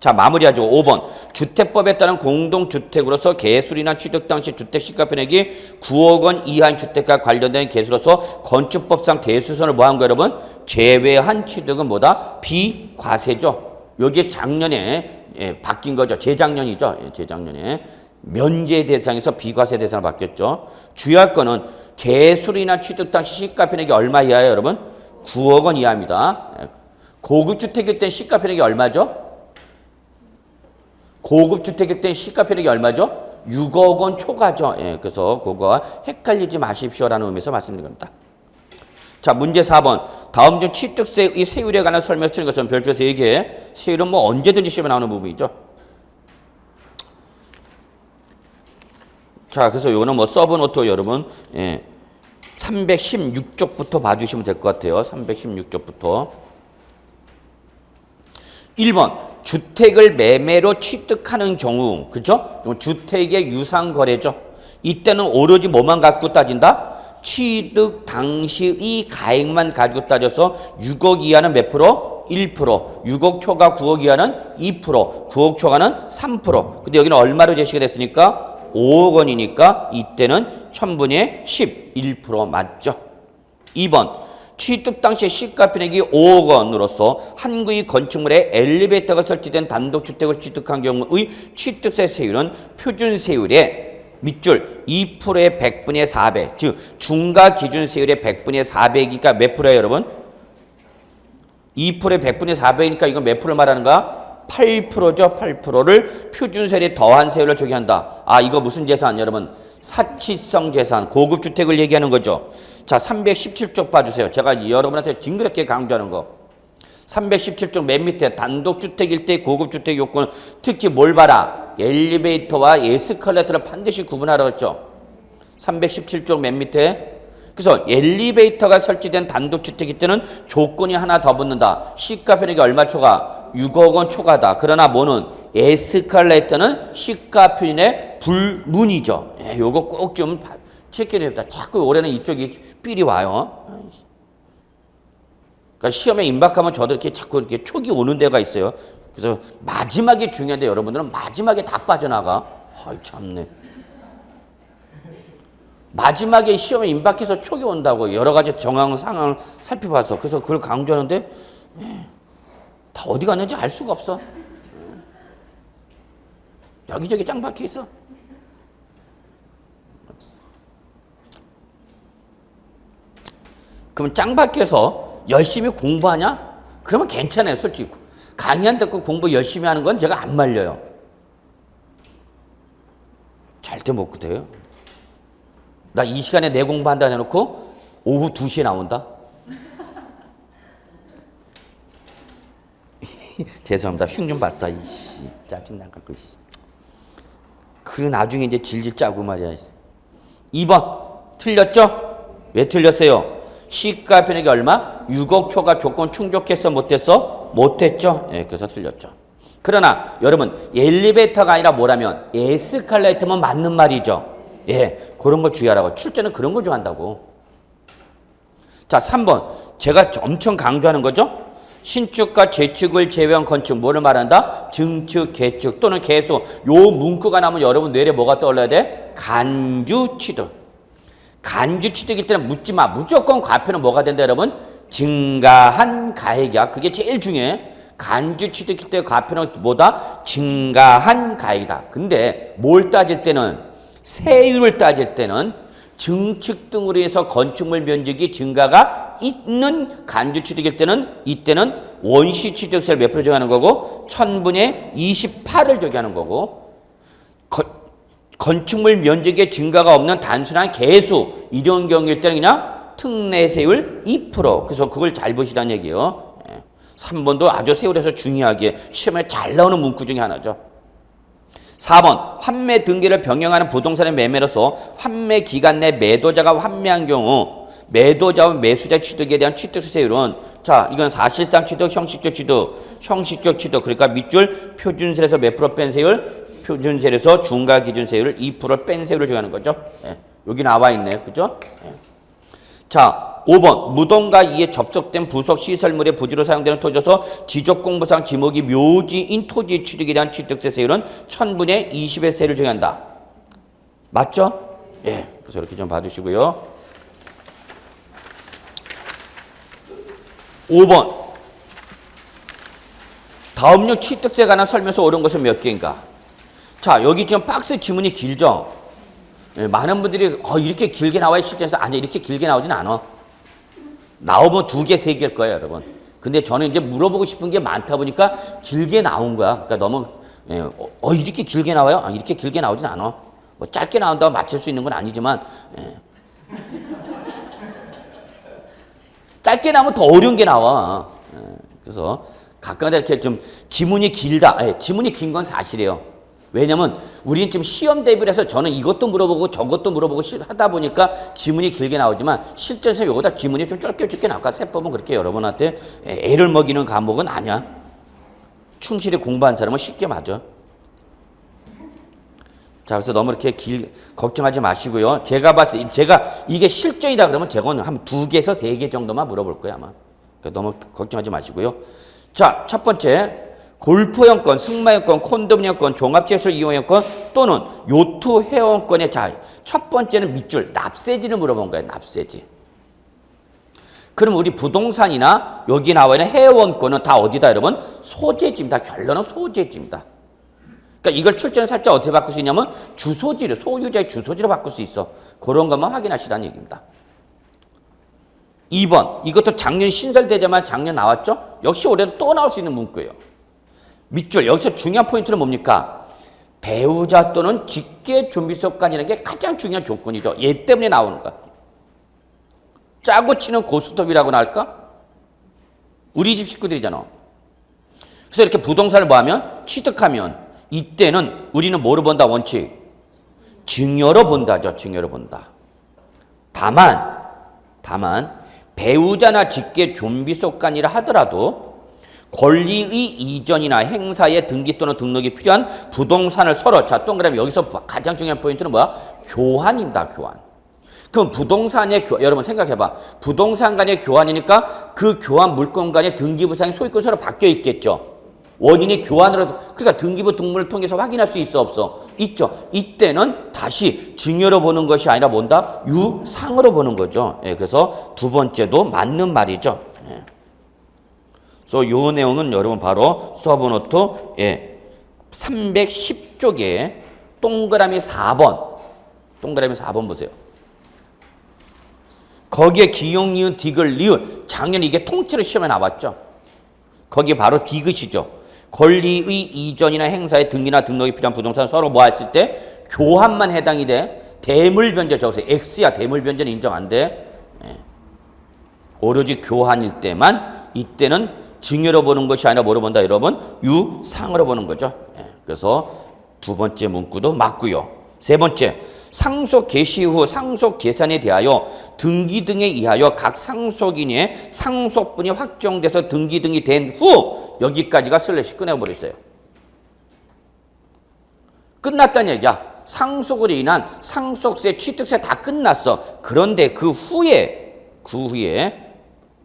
Speaker 1: 자, 마무리하죠. 5번. 주택법에 따른 공동주택으로서 개수리나 취득 당시 주택시가 편액이 9억 원 이하인 주택과 관련된 개수로서 건축법상 대수선을 뭐한 거 여러분? 제외한 취득은 뭐다? 비과세죠. 여기에 작년에 예, 바뀐 거죠. 재작년이죠. 예, 재작년에. 면제 대상에서 비과세 대상으로 바뀌었죠. 주의할 거는 개수리나 취득 당시 시가 편액이 얼마 이하예요, 여러분? 9억 원 이하입니다. 고급 주택일 땐 시가 편액이 얼마죠? 고급 주택일 땐 시가 편액이 얼마죠? 6억 원 초과죠. 예, 그래서 그거와 헷갈리지 마십시오라는 의미에서 말씀드린 겁니다. 자, 문제 4번. 다음 중 취득세의 세율에 관한 설명을 드린 것은 별표 3개. 세율은 뭐 언제든지 시험에 나오는 부분이죠. 자, 그래서 요거는 뭐 서브노트 여러분, 예, 316쪽부터 봐주시면 될 것 같아요. 316쪽부터. 1번. 주택을 매매로 취득하는 경우, 그죠? 주택의 유상거래죠. 이때는 오로지 뭐만 갖고 따진다? 취득 당시의 가액만 가지고 따져서 6억 이하는 몇 프로? 1%. 6억 초과 9억 이하는 2%. 9억 초과는 3%. 근데 여기는 얼마로 제시가 됐으니까? 5억 원이니까 이때는 1000분의 11% 맞죠? 2번. 취득 당시 시가편액이 5억 원으로서 한 구의 건축물에 엘리베이터가 설치된 단독주택을 취득한 경우의 취득세 세율은 표준세율의 밑줄 2%의 100분의 400, 즉 중과 기준세율의 100분의 400이니까 몇 프로예요 여러분? 2%의 100분의 400이니까 이건 몇 프로 말하는가? 8%죠. 8%를 표준세율에 더한 세율을 적용한다. 아, 이거 무슨 재산 여러분? 사치성 재산, 고급 주택을 얘기하는 거죠. 자, 317쪽 봐주세요. 제가 여러분한테 징그럽게 강조하는 거. 317쪽 맨 밑에 단독주택일 때 고급주택 요건, 특히 뭘 봐라? 엘리베이터와 에스컬레이터를 반드시 구분하라고 했죠. 317쪽 맨 밑에. 그래서 엘리베이터가 설치된 단독주택일 때는 조건이 하나 더 붙는다. 시가편액이 얼마 초과? 6억 원 초과다. 그러나 뭐는? 에스컬레이터는 시가편액의 불문이죠. 예, 요거 꼭 좀 체크해야 됩니다. 자꾸 올해는 이쪽이 삘이 와요. 그러니까 시험에 임박하면 저도 이렇게 자꾸 이렇게 촉이 오는 데가 있어요. 그래서 마지막이 중요한데 여러분들은 마지막에 다 빠져나가. 아이 참네. 마지막에 시험에 임박해서 촉이 온다고 여러 가지 정황 상황을 살펴봐서 그래서 그걸 강조하는데 다 어디 갔는지 알 수가 없어. 여기저기 짱 박혀 있어. 그럼 짱 박혀서 열심히 공부하냐? 그러면 괜찮아요, 솔직히. 강의 안 듣고 공부 열심히 하는 건 제가 안 말려요. 절대 못 그래요. 나 이 시간에 내 공부한다 해놓고 오후 2시에 나온다? 죄송합니다. 흉 좀 봤어. 이씨, 짜증 나갖고. 그리고 나중에 이제 질질 짜고 말이야. 2번 틀렸죠? 왜 틀렸어요? 시가편액이 얼마? 6억 초과 조건 충족했어? 못했어? 못했죠? 예, 그래서 틀렸죠. 그러나 여러분 엘리베이터가 아니라 뭐라면 에스컬레이터면 맞는 말이죠. 예, 그런 거 주의하라고. 출제는 그런 거 좋아한다고. 자, 3번. 제가 엄청 강조하는 거죠. 신축과 재축을 제외한 건축, 뭐를 말한다? 증축, 개축 또는 개수. 요 문구가 나오면 여러분 뇌에 뭐가 떠올라야 돼? 간주 취득. 간주 취득일 때는 묻지 마. 무조건 과표는 뭐가 된다 여러분? 증가한 가액이야. 그게 제일 중요해. 간주 취득일 때 과표는 뭐다? 증가한 가액이다. 근데 뭘 따질 때는 세율을 따질 때는 증축 등으로 해서 건축물 면적이 증가가 있는 간주 취득일 때는 이때는 원시 취득세를 몇 프로 적용하는 거고 1000분의 28을 적용하는 거고 건축물 면적의 증가가 없는 단순한 개수 이런 경우일 때는 그냥 특례세율 2%. 그래서 그걸 잘 보시라는 얘기예요. 3번도 아주 세율에서 중요하게 시험에 잘 나오는 문구 중에 하나죠. 4번 환매 등기를 변경하는 부동산의 매매로서 환매 기간 내 매도자가 환매한 경우 매도자와 매수자 취득에 대한 취득세율은 자 이건 사실상 취득, 형식적 취득, 형식적 취득 그러니까 밑줄 표준세에서 몇 프로 뺀 세율? 표준세에서 중과 기준세율 2% 뺀 세율을 정하는 거죠. 예, 여기 나와 있네, 그죠? 예. 자 5번 무덤과 이에 접속된 부속 시설물의 부지로 사용되는 토지로서 지적공부상 지목이 묘지인 토지 취득에 대한 취득세 세율은 1000분의 20의 세를 정한다. 맞죠? 예. 그래서 이렇게 좀 봐주시고요. 5번 다음용 취득세에 관한 설명서 옳은 것은 몇 개인가? 자 여기 지금 박스 지문이 길죠? 예, 많은 분들이 이렇게 길게 나와야 실전에서 아니 이렇게 길게 나오진 않아. 나오면 2개, 3개일 거예요, 여러분. 근데 저는 이제 물어보고 싶은 게 많다 보니까 길게 나온 거야. 그러니까 너무 이렇게 길게 나와요? 아, 이렇게 길게 나오진 않아. 뭐 짧게 나온다고 맞출 수 있는 건 아니지만 짧게 나오면 더 어려운 게 나와. 그래서 가끔가다 이렇게 좀 지문이 길다. 지문이 긴 건 사실이에요. 왜냐면 우리는 지금 시험 대비를 해서 저는 이것도 물어보고 저것도 물어보고 하다 보니까 지문이 길게 나오지만 실제에서 이거보다 지문이 좀 짧게 나올까? 세법은 그렇게 여러분한테 애를 먹이는 과목은 아니야. 충실히 공부한 사람은 쉽게 맞아. 자, 그래서 너무 이렇게 걱정하지 마시고요. 제가 봤을 때, 제가 이게 실전이다 그러면 제가 한 2개에서 3개 정도만 물어볼 거예요, 아마. 그러니까 너무 걱정하지 마시고요. 자, 첫 번째. 골프형권, 승마형권, 콘돔형권, 종합시설 이용형권 또는 요트 회원권의 자, 첫 번째는 밑줄, 납세지를 물어본 거예요, 납세지. 그럼 우리 부동산이나 여기 나와 있는 회원권은 다 어디다, 여러분? 소재지입니다. 결론은 소재지입니다. 그러니까 이걸 출전을 살짝 어떻게 바꿀 수 있냐면 주소지를, 소유자의 주소지로 바꿀 수 있어. 그런 것만 확인하시라는 얘기입니다. 2번, 이것도 작년 신설되자마자 작년 나왔죠? 역시 올해도 또 나올 수 있는 문구예요. 밑줄, 여기서 중요한 포인트는 뭡니까? 배우자 또는 직계 좀비속간이라는 게 가장 중요한 조건이죠. 얘 때문에 나오는 거야. 짜고 치는 고스톱이라고나 할까? 우리 집 식구들이잖아. 그래서 이렇게 부동산을 뭐 하면? 취득하면 이때는 우리는 뭐로 본다, 원칙? 증여로 본다죠. 증여로 본다. 다만 배우자나 직계 좀비속간이라 하더라도 권리의 이전이나 행사의 등기 또는 등록이 필요한 부동산을 서로, 자, 동그라미 여기서 가장 중요한 포인트는 뭐야? 교환입니다. 교환. 그럼 부동산의 여러분 생각해봐. 부동산 간의 교환이니까 그 교환 물건 간의 등기부상의 소유권 서로 바뀌어 있겠죠. 원인이 교환으로, 그러니까 등기부 등본을 통해서 확인할 수 있어, 없어? 있죠. 이때는 다시 증여로 보는 것이 아니라 뭔다? 유상으로 보는 거죠. 예, 그래서 두 번째도 맞는 말이죠. 예. 그래서 요 내용은 여러분 바로 수업은 노트 310쪽에 동그라미 4번. 동그라미 4번 보세요. 거기에 기용, 니은, 디귿, 리을. 작년에 이게 통째로 시험에 나왔죠. 거기에 바로 디귿이죠. 권리의 이전이나 행사의 등기나 등록이 필요한 부동산 서로 뭐 했을 때 교환만 해당이 돼. 대물변제 적으세요. X야. 대물변제는 인정 안 돼. 오로지 교환일 때만 이때는 증여로 보는 것이 아니라 뭐로 본다, 여러분? 유상으로 보는 거죠. 그래서 두 번째 문구도 맞고요. 세 번째, 상속 개시 후 상속 재산에 대하여 등기 등에 의하여 각 상속인의 상속분이 확정돼서 등기 등이 된 후 여기까지가 슬래시 꺼내버렸어요. 끝났다는 얘기야. 상속으로 인한 상속세, 취득세 다 끝났어. 그런데 그 후에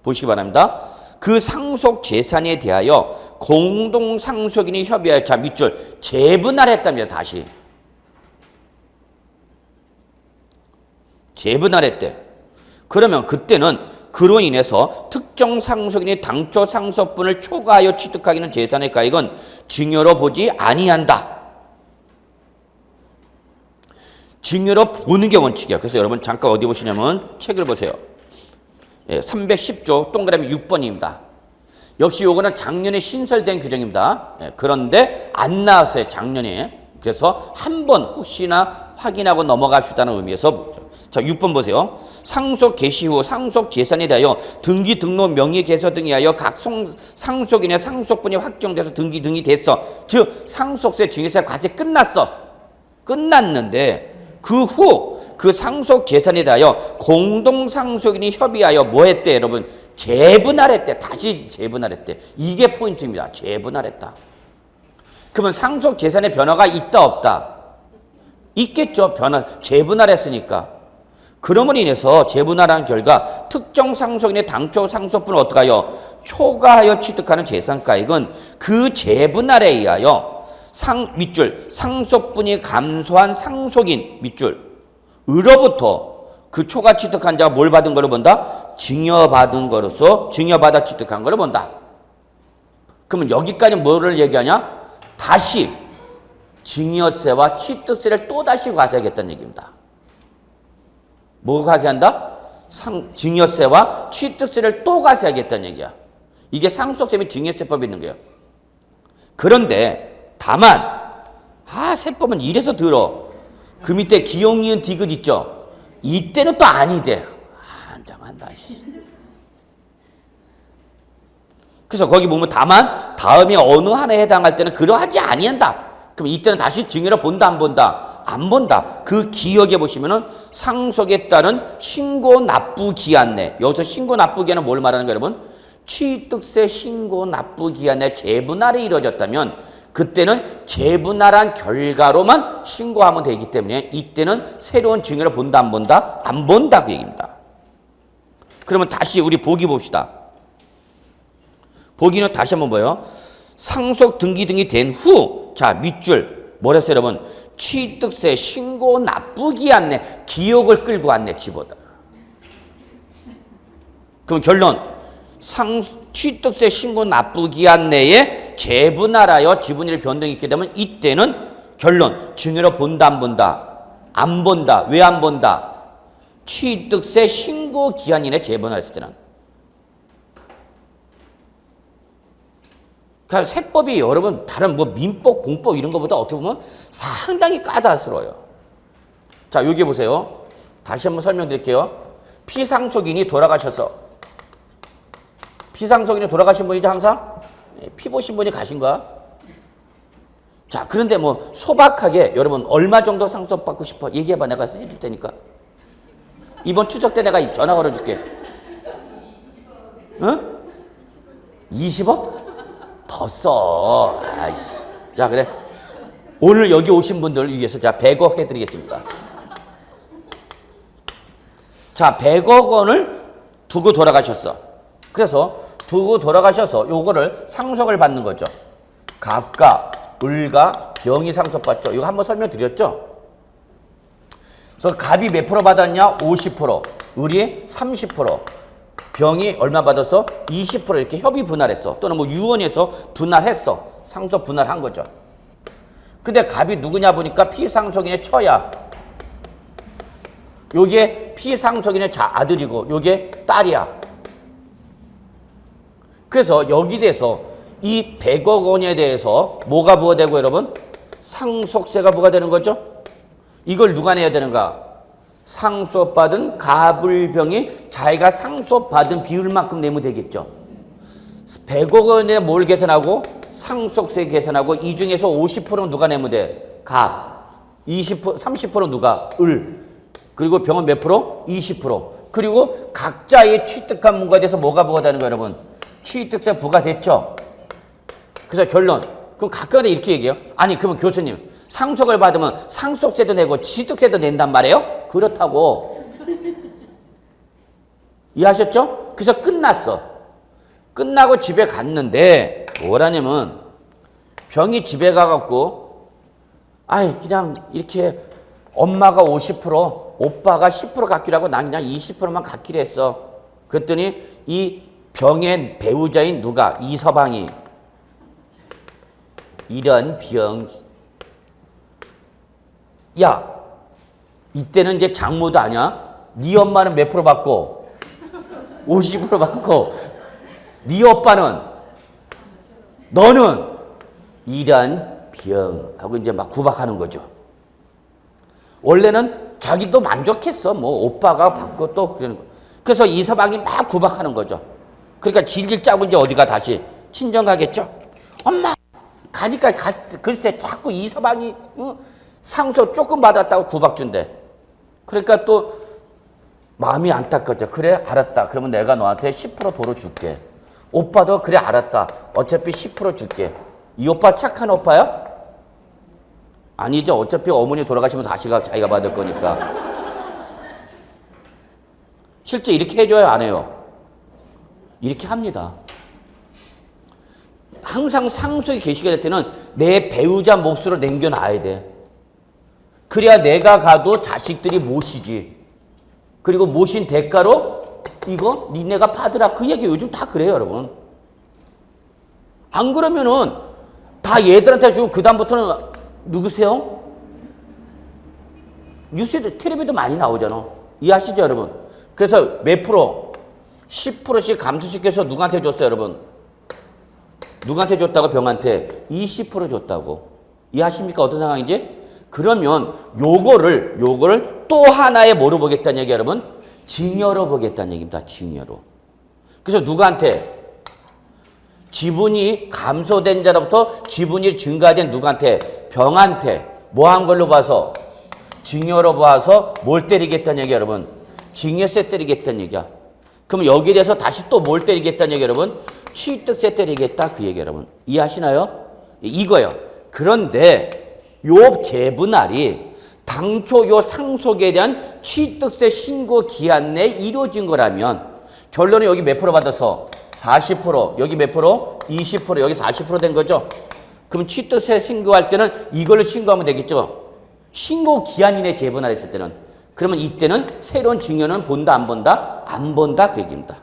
Speaker 1: 보시기 바랍니다. 그 상속 재산에 대하여 공동 상속인이 협의하여, 자, 밑줄 재분할했답니다. 다시 재분할했대. 그러면 그때는 그로 인해서 특정 상속인이 당초 상속분을 초과하여 취득하기는 재산의 가액은 증여로 보지 아니한다. 증여로 보는 게 원칙이야. 그래서 여러분 잠깐 어디 보시냐면 책을 보세요. 310조 동그라미 6번입니다. 역시 요거는 작년에 신설된 규정입니다. 그런데 안 나왔어요, 작년에. 그래서 한번 혹시나 확인하고 넘어갑시다는 의미에서 보죠. 자, 6번 보세요. 상속 개시 후 상속 재산에 대하여 등기 등록 명의 개서 등에 하여 각 상속인의 상속분이 확정돼서 등기 등이 됐어. 즉 상속세, 증여세, 과세 끝났어. 끝났는데 그 후 그 상속 재산에 대하여 공동 상속인이 협의하여 뭐 했대, 여러분? 재분할했대. 다시 재분할했대. 이게 포인트입니다. 재분할했다. 그러면 상속 재산의 변화가 있다, 없다? 있겠죠. 재분할했으니까. 그럼으로 인해서 재분할한 결과 특정 상속인의 당초 상속분을 어떡하여? 초과하여 취득하는 재산가액은 그 재분할에 의하여 밑줄 상속분이 감소한 상속인 밑줄 으로부터 그 초과 취득한 자가 뭘 받은 걸로 본다? 증여받은 거로서 증여받아 취득한 걸로 본다. 그러면 여기까지 뭐를 얘기하냐? 다시 증여세와 취득세를 또다시 과세하겠다는 얘기입니다. 뭐 과세한다? 증여세와 취득세를 또 과세하겠다는 얘기야. 이게 상속세 및 증여세법이 있는 거예요. 그런데 다만 세법은 이래서 들어. 그 밑에 기용, 니은, 디귿 있죠? 이때는 또 아니대. 안장한다. 그래서 거기 보면 다만 다음에 어느 한에 해당할 때는 그러하지 아니한다. 그럼 이때는 다시 증여로 본다, 안 본다? 안 본다. 그 기억에 보시면은 상속에 따른 신고 납부 기한 내. 여기서 신고 납부 기한은 뭘 말하는 거예요, 여러분? 취득세 신고 납부 기한 내 재분할이 이루어졌다면 그때는 재분할한 결과로만 신고하면 되기 때문에 이때는 새로운 증여를 본다 안 본다? 안 본다 그 얘기입니다. 그러면 다시 우리 보기 봅시다. 보기는 다시 한번 봐요. 상속 등기 등이 된 후, 자 밑줄 뭐랬어요 여러분? 취득세 신고 나쁘기 않네. 기억을 끌고 왔네 집어다. 그럼 결론 취득세 신고 나쁘기 않네에 재분할하여 지분일 변동이 있게 되면 이때는 결론 증여로 본다 안 본다? 안 본다. 왜 안 본다? 취득세 신고 기한 이내 재분할했을 때는. 그러니까 세법이 여러분 다른 뭐 민법, 공법 이런 것보다 어떻게 보면 상당히 까다스러워요. 자 여기 보세요. 다시 한번 설명드릴게요. 피상속인이 돌아가셔서 피상속인이 돌아가신 분이죠 항상? 피 보신 분이 가신 거야? 자 그런데 뭐 소박하게 여러분 얼마 정도 상속받고 싶어? 얘기해봐. 내가 해줄 테니까. 이번 추석 때 내가 전화 걸어줄게. 응? 20억? 더 써. 아이씨. 자, 그래. 오늘 여기 오신 분들을 위해서 자, 100억 해드리겠습니다. 자, 100억 원을 두고 돌아가셨어. 그래서 두고 돌아가셔서 요거를 상속을 받는 거죠. 갑과 을과 병이 상속받죠. 이거 한번 설명드렸죠? 그래서 갑이 몇 프로 받았냐? 50%. 을이 30%. 병이 얼마 받았어? 20% 이렇게 협의 분할했어. 또는 뭐 유언해서 분할했어. 상속 분할한 거죠. 근데 갑이 누구냐 보니까 피상속인의 처야. 요게 피상속인의 아들이고 요게 딸이야. 그래서 여기 대해서 이 100억 원에 대해서 뭐가 부과되고 여러분? 상속세가 부과되는 거죠. 이걸 누가 내야 되는가? 상속받은 갑을병이 자기가 상속받은 비율만큼 내면 되겠죠. 100억 원에 뭘 계산하고? 상속세 계산하고 이 중에서 50%는 누가 내면 돼? 갑. 20%, 30%는 누가? 을. 그리고 병은 몇 프로? 20%. 그리고 각자의 취득한 문과에 대해서 뭐가 부과되는 거예요, 여러분? 취득세 부과됐죠. 그래서 결론. 그럼 각각에 이렇게 얘기해요. 아니, 그러면 교수님. 상속을 받으면 상속세도 내고 취득세도 낸단 말이에요? 그렇다고. 이해하셨죠? 그래서 끝났어. 끝나고 집에 갔는데 뭐라냐면 병이 집에 가갖고 아이 그냥 이렇게 엄마가 50% 오빠가 10% 갖기로 하고 난 그냥 20%만 갖기로 했어. 그랬더니 이 병의 배우자인 누가? 이서방이 이런 병 야, 이때는 이제 장모도 아니야? 네 엄마는 몇 프로 받고? 50% 받고 네 오빠는 너는 이런 병 하고 이제 막 구박하는 거죠. 원래는 자기도 만족했어. 뭐 오빠가 받고 또 그러는 거. 그래서 이서방이 막 구박하는 거죠. 그러니까 질질 짜고 이제 어디가 다시 친정 가겠죠. 엄마 가니까 글쎄 자꾸 이서방이 상속 조금 받았다고 구박 준대. 그러니까 또 마음이 안타깝죠. 그래 알았다. 그러면 내가 너한테 10% 도로 줄게. 오빠도 그래 알았다. 어차피 10% 줄게. 이 오빠 착한 오빠야? 아니죠. 어차피 어머니 돌아가시면 다시 자기가 받을 거니까. 실제 이렇게 해줘요 안 해요? 이렇게 합니다. 항상 상속이 계시게 될 때는 내 배우자 몫으로 남겨놔야 돼. 그래야 내가 가도 자식들이 모시지. 그리고 모신 대가로 이거 니네가 받으라. 그 얘기 요즘 다 그래요 여러분. 안 그러면은 다 얘들한테 주고 그 다음부터는 누구세요? 뉴스에도 텔레비도 많이 나오잖아. 이해하시죠 여러분? 그래서 몇 프로? 10%씩 감수시켜서 누구한테 줬어요 여러분? 누구한테 줬다고? 병한테 20% 줬다고. 이해하십니까? 어떤 상황인지? 그러면 요거를 또 하나의 뭐로 보겠다는 얘기 여러분? 증여로 보겠다는 얘기입니다. 증여로. 그래서 누구한테? 지분이 감소된 자로부터 지분이 증가된 누구한테? 병한테. 뭐 한 걸로 봐서? 증여로 봐서 뭘 때리겠다는 얘기 여러분? 증여세 때리겠다는 얘기야. 그럼 여기에 대해서 다시 또 뭘 때리겠다는 얘기 여러분? 취득세 때리겠다 그 얘기 여러분. 이해하시나요? 이거요. 그런데 요 재분할이 당초 요 상속에 대한 취득세 신고 기한 내에 이루어진 거라면 결론은 여기 몇 프로 받았어? 40%, 여기 몇 프로? 20%, 여기 40%된 거죠? 그럼 취득세 신고할 때는 이걸로 신고하면 되겠죠? 신고 기한 이내 재분할했을 때는. 그러면 이때는 새로운 증여는 본다, 안 본다? 안 본다, 그 얘기입니다.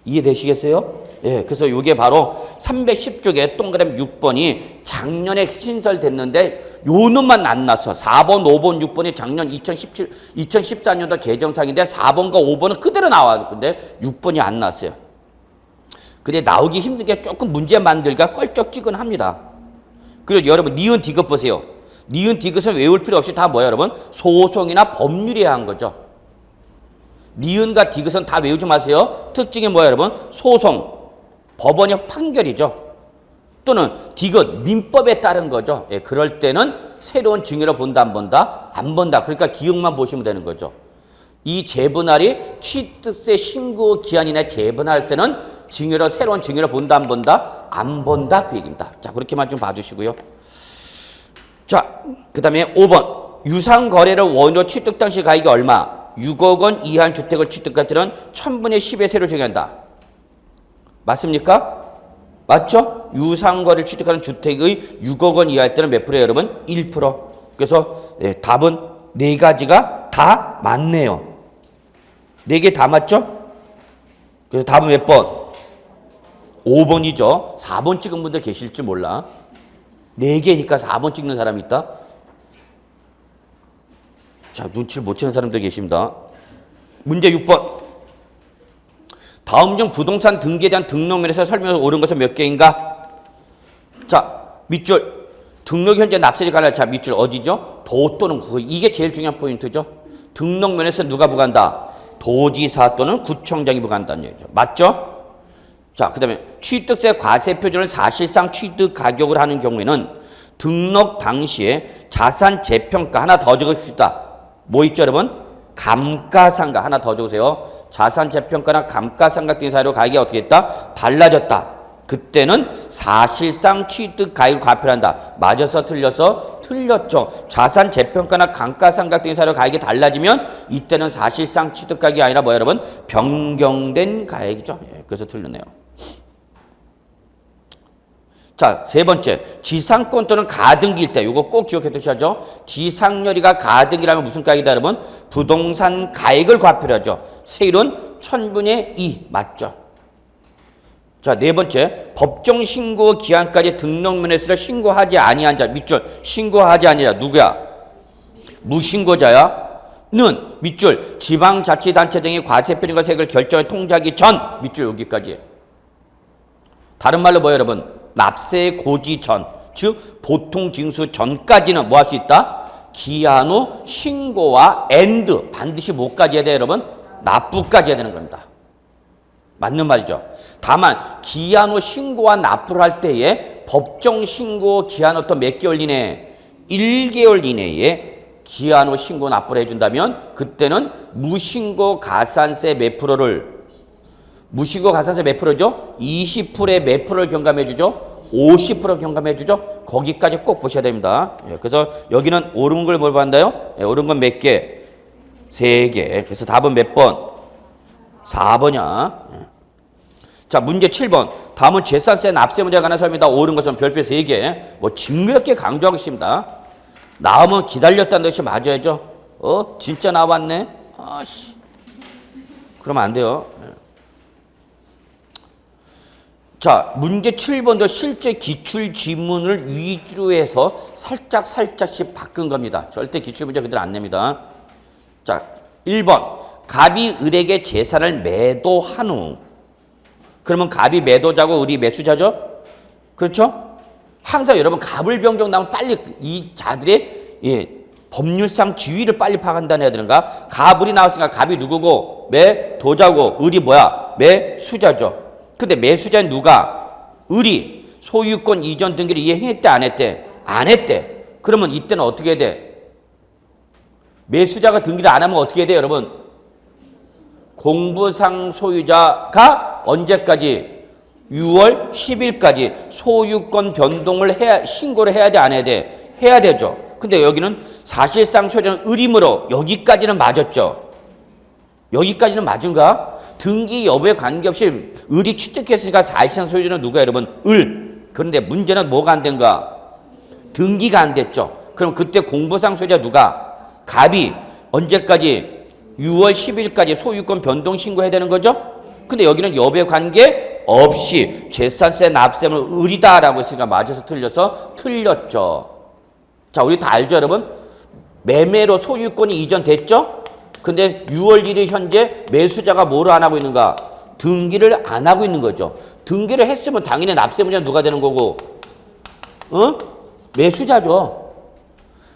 Speaker 1: 이해되시겠어요? 예, 그래서 이게 바로 310쪽에 동그라미 6번이 작년에 신설됐는데 요 놈만 안 났어. 4번, 5번, 6번이 작년 2014년도 개정상인데 4번과 5번은 그대로 나와. 근데 6번이 안 났어요. 근데 나오기 힘든 게 조금 문제 만들기가 껄쩍지근합니다. 그리고 여러분 니은 디귿 보세요. 니은 디귿은 외울 필요 없이 다 뭐야 여러분? 소송이나 법률에 한 거죠. 니은과 디귿은 다 외우지 마세요. 특징이 뭐야 여러분? 소송, 법원의 판결이죠. 또는 디귿, 민법에 따른 거죠. 예, 그럴 때는 새로운 증여로 본다 안 본다? 안 본다. 그러니까 기억만 보시면 되는 거죠. 이 재분할이 취득세 신고 기한이나 재분할 때는 증여로 새로운 증여로 본다 안 본다? 안 본다 그 얘기입니다. 자, 그렇게만 좀 봐주시고요. 자, 그 다음에 5번 유상거래를 원으로 취득 당시 가액이 얼마? 6억 원 이하의 주택을 취득할 때는 1000분의 10의 세로 정한다. 맞습니까? 맞죠? 유상거래를 취득하는 주택의 6억 원 이하일 때는 몇 프로예요 여러분? 1%. 그래서 네, 답은 네 가지가 다 맞네요. 네 개 다 맞죠? 그래서 답은 몇 번? 5번이죠. 4번 찍은 분들 계실지 몰라. 4개니까 4번 찍는 사람이 있다. 자, 눈치를 못 채는 사람들 계십니다. 문제 6번. 다음 중 부동산 등기에 대한 등록면에서 설명을 옳은 것은 몇 개인가? 자, 밑줄. 등록 현재 납세를 가능한 자, 밑줄 어디죠? 도 또는 구. 이게 제일 중요한 포인트죠. 등록면에서 누가 부과한다? 도지사 또는 구청장이 부과한다는 얘기죠. 맞죠? 자, 그 다음에 취득세 과세 표준을 사실상 취득 가격을 하는 경우에는 등록 당시에 자산 재평가 하나 더 적읍시다. 뭐 있죠, 여러분? 감가상각 하나 더 적으세요. 자산 재평가나 감가상각 등 사유로 가격이 어떻게 했다? 달라졌다. 그때는 사실상 취득 가액을 과표한다. 맞아서 틀려서 틀렸죠. 자산 재평가나 감가상각 등 사유로 가액이 달라지면 이때는 사실상 취득 가격이 아니라 뭐야 여러분? 변경된 가액이죠. 예, 그래서 틀렸네요. 자, 세 번째. 지상권 또는 가등기일 때, 이거 꼭 기억해 두셔야죠. 지상렬이가 가등기라면 무슨 가액이다, 여러분? 부동산 가액을 과표를 하죠. 세율은 1000분의 2, 맞죠? 자, 네 번째. 법정 신고 기한까지 등록면에서 신고하지 아니한 자, 밑줄. 신고하지 아니한 자, 누구야? 무신고자야? 는, 밑줄. 지방자치단체 등의 과세표준과 세액을 결정해 통지하기 전, 밑줄 여기까지. 다른 말로 뭐예요, 여러분? 납세 고지 전, 즉 보통 징수 전까지는 뭐 할 수 있다? 기한 후 신고와 엔드 반드시 뭐까지 해야 돼요, 여러분? 납부까지 해야 되는 겁니다. 맞는 말이죠. 다만 기한 후 신고와 납부를 할 때에 법정 신고 기한 후 또 몇 개월 이내에 1개월 이내에 기한 후 신고 납부를 해준다면 그때는 무신고 가산세 몇 프로를 무신고 가산세 몇 프로죠? 20%의 몇 프로를 경감해 주죠? 50% 경감해 주죠? 거기까지 꼭 보셔야 됩니다. 예, 그래서 여기는 옳은 걸 뭘 받는다요? 예, 옳은 건 몇 개? 3개. 그래서 답은 몇 번? 4번이야. 예. 자, 문제 7번. 다음은 재산세 납세 문제에 관한 설명이다. 옳은 것은 별표 3개. 뭐 징그럽게 강조하고 있습니다. 나오면 기다렸다는 것이 맞아야죠. 진짜 나왔네? 아씨. 그러면 안 돼요. 자, 문제 7번도 실제 기출 지문을 위주로 해서 살짝씩 바꾼 겁니다. 절대 기출 문제 그대로 안 냅니다. 자, 1번. 갑이 을에게 재산을 매도한 후. 그러면 갑이 매도자고 을이 매수자죠? 그렇죠? 항상 여러분 갑을 병정 나오면 빨리 이 자들의 법률상 지위를 빨리 파악한다는 해야 되는가? 갑을이 나왔으니까 갑이 누구고 매도자고 을이 뭐야? 매수자죠. 근데 매수자는 누가? 을이 소유권 이전 등기를 이행했대 안 했대? 안 했대. 그러면 이때는 어떻게 해야 돼? 매수자가 등기를 안 하면 어떻게 해야 돼 여러분? 공부상 소유자가 언제까지? 6월 10일까지 소유권 변동을 신고를 해야 돼, 안 해야 돼? 해야 되죠. 근데 여기는 사실상 소유자는 의림으로 여기까지는 맞았죠. 여기까지는 맞은가? 등기 여부에 관계없이 을이 취득했으니까 사실상 소유자는 누가 여러분? 을. 그런데 문제는 뭐가 안 된가? 등기가 안 됐죠. 그럼 그때 공부상 소유자 누가? 갑이 언제까지? 6월 10일까지 소유권 변동 신고해야 되는 거죠? 근데 여기는 여부에 관계 없이 재산세 납세는 을이다라고 했으니까 맞아서 틀려서 틀렸죠. 자, 우리 다 알죠, 여러분? 매매로 소유권이 이전됐죠? 근데 6월 1일 현재 매수자가 뭐를 안 하고 있는가? 등기를 안 하고 있는 거죠. 등기를 했으면 당연히 납세 문제는 누가 되는 거고? 매수자죠.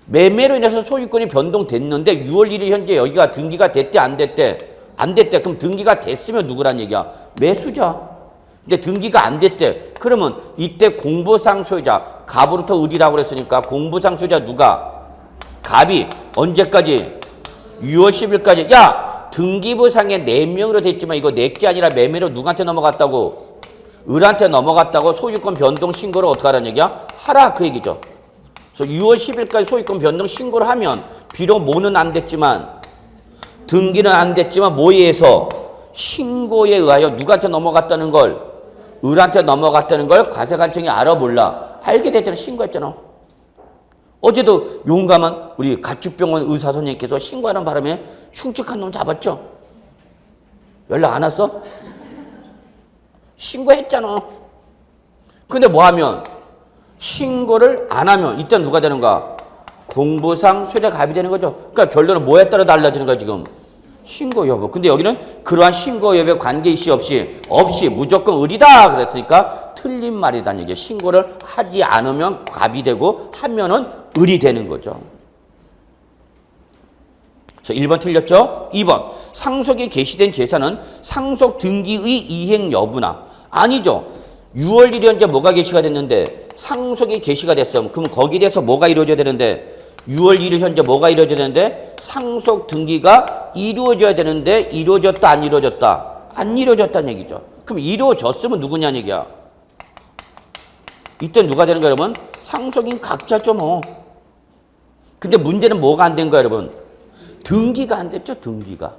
Speaker 1: 매매로 인해서 소유권이 변동됐는데 6월 1일 현재 여기가 등기가 됐대, 안 됐대? 안 됐대. 그럼 등기가 됐으면 누구란 얘기야? 매수자. 근데 등기가 안 됐대. 그러면 이때 공부상 소유자, 갑으로부터 을이라고 그랬으니까 공부상 소유자 누가? 갑이 언제까지? 6월 10일까지. 야! 등기부상에 4명으로 됐지만 이거 4개 아니라 매매로 누구한테 넘어갔다고? 을한테 넘어갔다고 소유권 변동 신고를 어떻게 하라는 얘기야? 하라 그 얘기죠. 그래서 6월 10일까지 소유권 변동 신고를 하면 비록 뭐는 안 됐지만 등기는 안 됐지만 뭐에 의해서? 신고에 의하여 누구한테 넘어갔다는 걸? 을한테 넘어갔다는 걸 과세관청이 알아 몰라? 알게 됐잖아. 신고했잖아. 어제도 용감한 우리 가축병원 의사 선생님께서 신고하는 바람에 흉측한 놈 잡았죠? 연락 안 왔어? 신고했잖아. 근데 뭐 하면? 신고를 안 하면 이때 누가 되는가? 공부상 소유자 갑이 되는 거죠. 그러니까 결론은 뭐에 따라 달라지는 거야 지금? 신고 여부. 근데 여기는 그러한 신고 여부에 관계이시 없이 무조건 을이다 그랬으니까 틀린 말이다는 얘기예요. 신고를 하지 않으면 갑이 되고 하면은 을이 되는 거죠. 자, 1번 틀렸죠? 2번. 상속이 개시된 재산은 상속 등기의 이행 여부나. 아니죠. 6월 1일 현재 뭐가 개시가 됐는데 상속이 개시가 됐으면 그럼 거기에 대해서 뭐가 이루어져야 되는데 6월 1일 현재 뭐가 이루어져야 되는데 상속 등기가 이루어져야 되는데 이루어졌다 안 이루어졌다? 안 이루어졌다는 얘기죠. 그럼 이루어졌으면 누구냐는 얘기야. 이때 누가 되는 거야 여러분? 상속인 각자죠 뭐. 근데 문제는 뭐가 안 된 거야 여러분? 등기가 안 됐죠 등기가.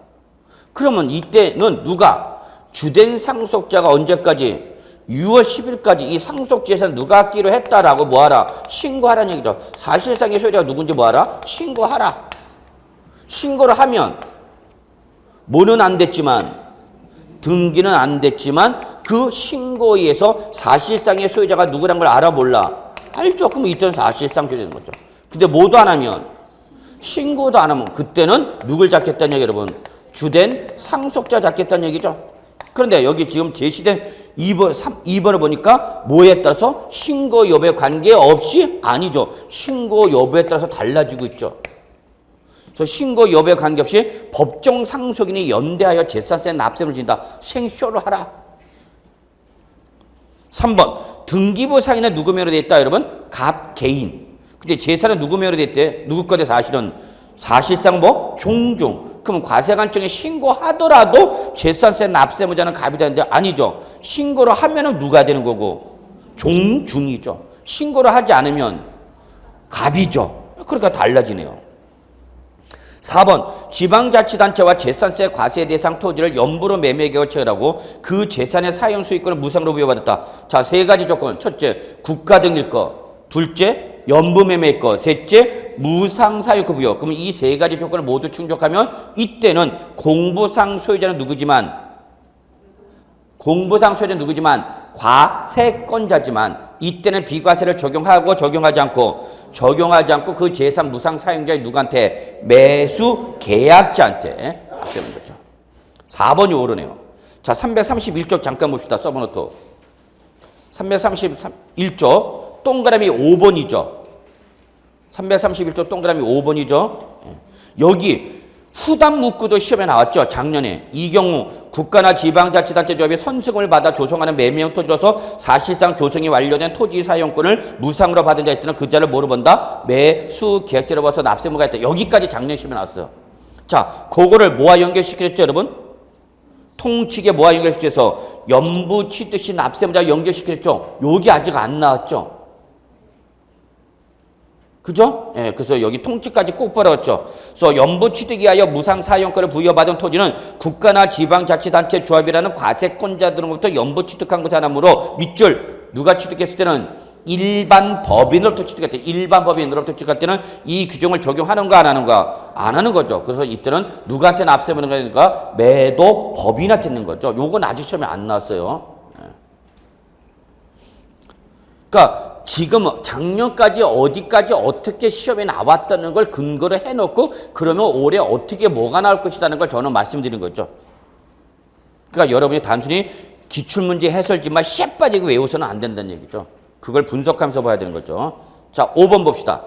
Speaker 1: 그러면 이때는 누가? 주된 상속자가 언제까지? 6월 10일까지 이 상속재산 누가 갖기로 했다라고 뭐하라? 신고하라는 얘기죠. 사실상의 소유자가 누군지 뭐하라? 신고하라. 신고를 하면 뭐는 안 됐지만 등기는 안 됐지만 그 신고에 의해서 사실상의 소유자가 누구란 걸 알아 몰라? 알죠. 그럼 이때는 사실상 소유자는 거죠. 근데 뭐도 안 하면 신고도 안 하면 그때는 누굴 잡겠다는 얘기 여러분? 주된 상속자 잡겠다는 얘기죠. 그런데 여기 지금 제시된 2번을 보니까 뭐에 따라서 신고 여부에 관계없이 아니죠. 신고 여부에 따라서 달라지고 있죠. 그래서 신고 여부에 관계없이 법정 상속인이 연대하여 재산세 납세를 진다. 생쇼를 하라. 3번. 등기부 상인은 누구 명의로 돼 있다 여러분? 갑 개인. 근데 재산은 누구 명의로 돼 있대? 누구 거대 사실은? 사실상 뭐? 종중. 그럼 과세관청에 신고하더라도 재산세 납세무자는 갑이 되는데 아니죠. 신고를 하면은 누가 되는 거고? 종중이죠. 신고를 하지 않으면 갑이죠. 그러니까 달라지네요. 4번. 지방자치단체와 재산세 과세 대상 토지를 연부로 매매 계약을 체결하고 그 재산의 사용 수익권을 무상으로 부여받았다. 자, 3가지 조건. 첫째, 국가 등일 거. 둘째, 연부 매매일 거. 셋째, 무상 사유권 부여. 그러면 이 3가지 조건을 모두 충족하면 이때는 공부상 소유자는 누구지만 과세권자지만 이때는 비과세를 적용하고 적용하지 않고 그 재산 무상 사용자의 누구한테? 매수 계약자한테 납세하는 거죠. 4번이 옳으네요. 자, 331쪽 잠깐 봅시다. 서브노트. 331쪽 동그라미 5번이죠. 331쪽 동그라미 5번이죠. 여기 후담 문구도 시험에 나왔죠. 작년에. 이 경우 국가나 지방자치단체 조합이 선승을 받아 조성하는 매매형 토지로서 사실상 조성이 완료된 토지 사용권을 무상으로 받은 자에 따른 그 자를 뭐로 본다? 매수 계약자로 봐서 납세무가 있다. 여기까지 작년 시험에 나왔어요. 자, 그거를 뭐와 연결시켰죠, 여러분? 통칙에 뭐와 연결시켜서 연부 취득시 납세무자 연결시켰죠. 여기 아직 안 나왔죠. 그죠? 예, 그래서 여기 통치까지 꼭 벌었죠. 그래서 연부 취득에 하여 무상 사용권을 부여받은 토지는 국가나 지방자치단체 조합이라는 과세권자들로부터 연부 취득한 것이 하나므로 밑줄 누가 취득했을 때는 일반 법인으로부터 취득할 때 일반 법인으로부터 취득할 때는 이 규정을 적용하는가 안 하는가 안 하는 거죠. 그래서 이때는 누구한테 납세하는 거니까 매도 법인한테 있는 거죠. 요건 아직 시험에 안 나왔어요. 그러니까 지금 작년까지 어디까지 어떻게 시험에 나왔다는 걸 근거를 해놓고 그러면 올해 어떻게 뭐가 나올 것이라는 걸 저는 말씀드린 거죠. 그러니까 여러분이 단순히 기출문제 해설지만 쎄 빠지고 외워서는 안 된다는 얘기죠. 그걸 분석하면서 봐야 되는 거죠. 자, 5번 봅시다.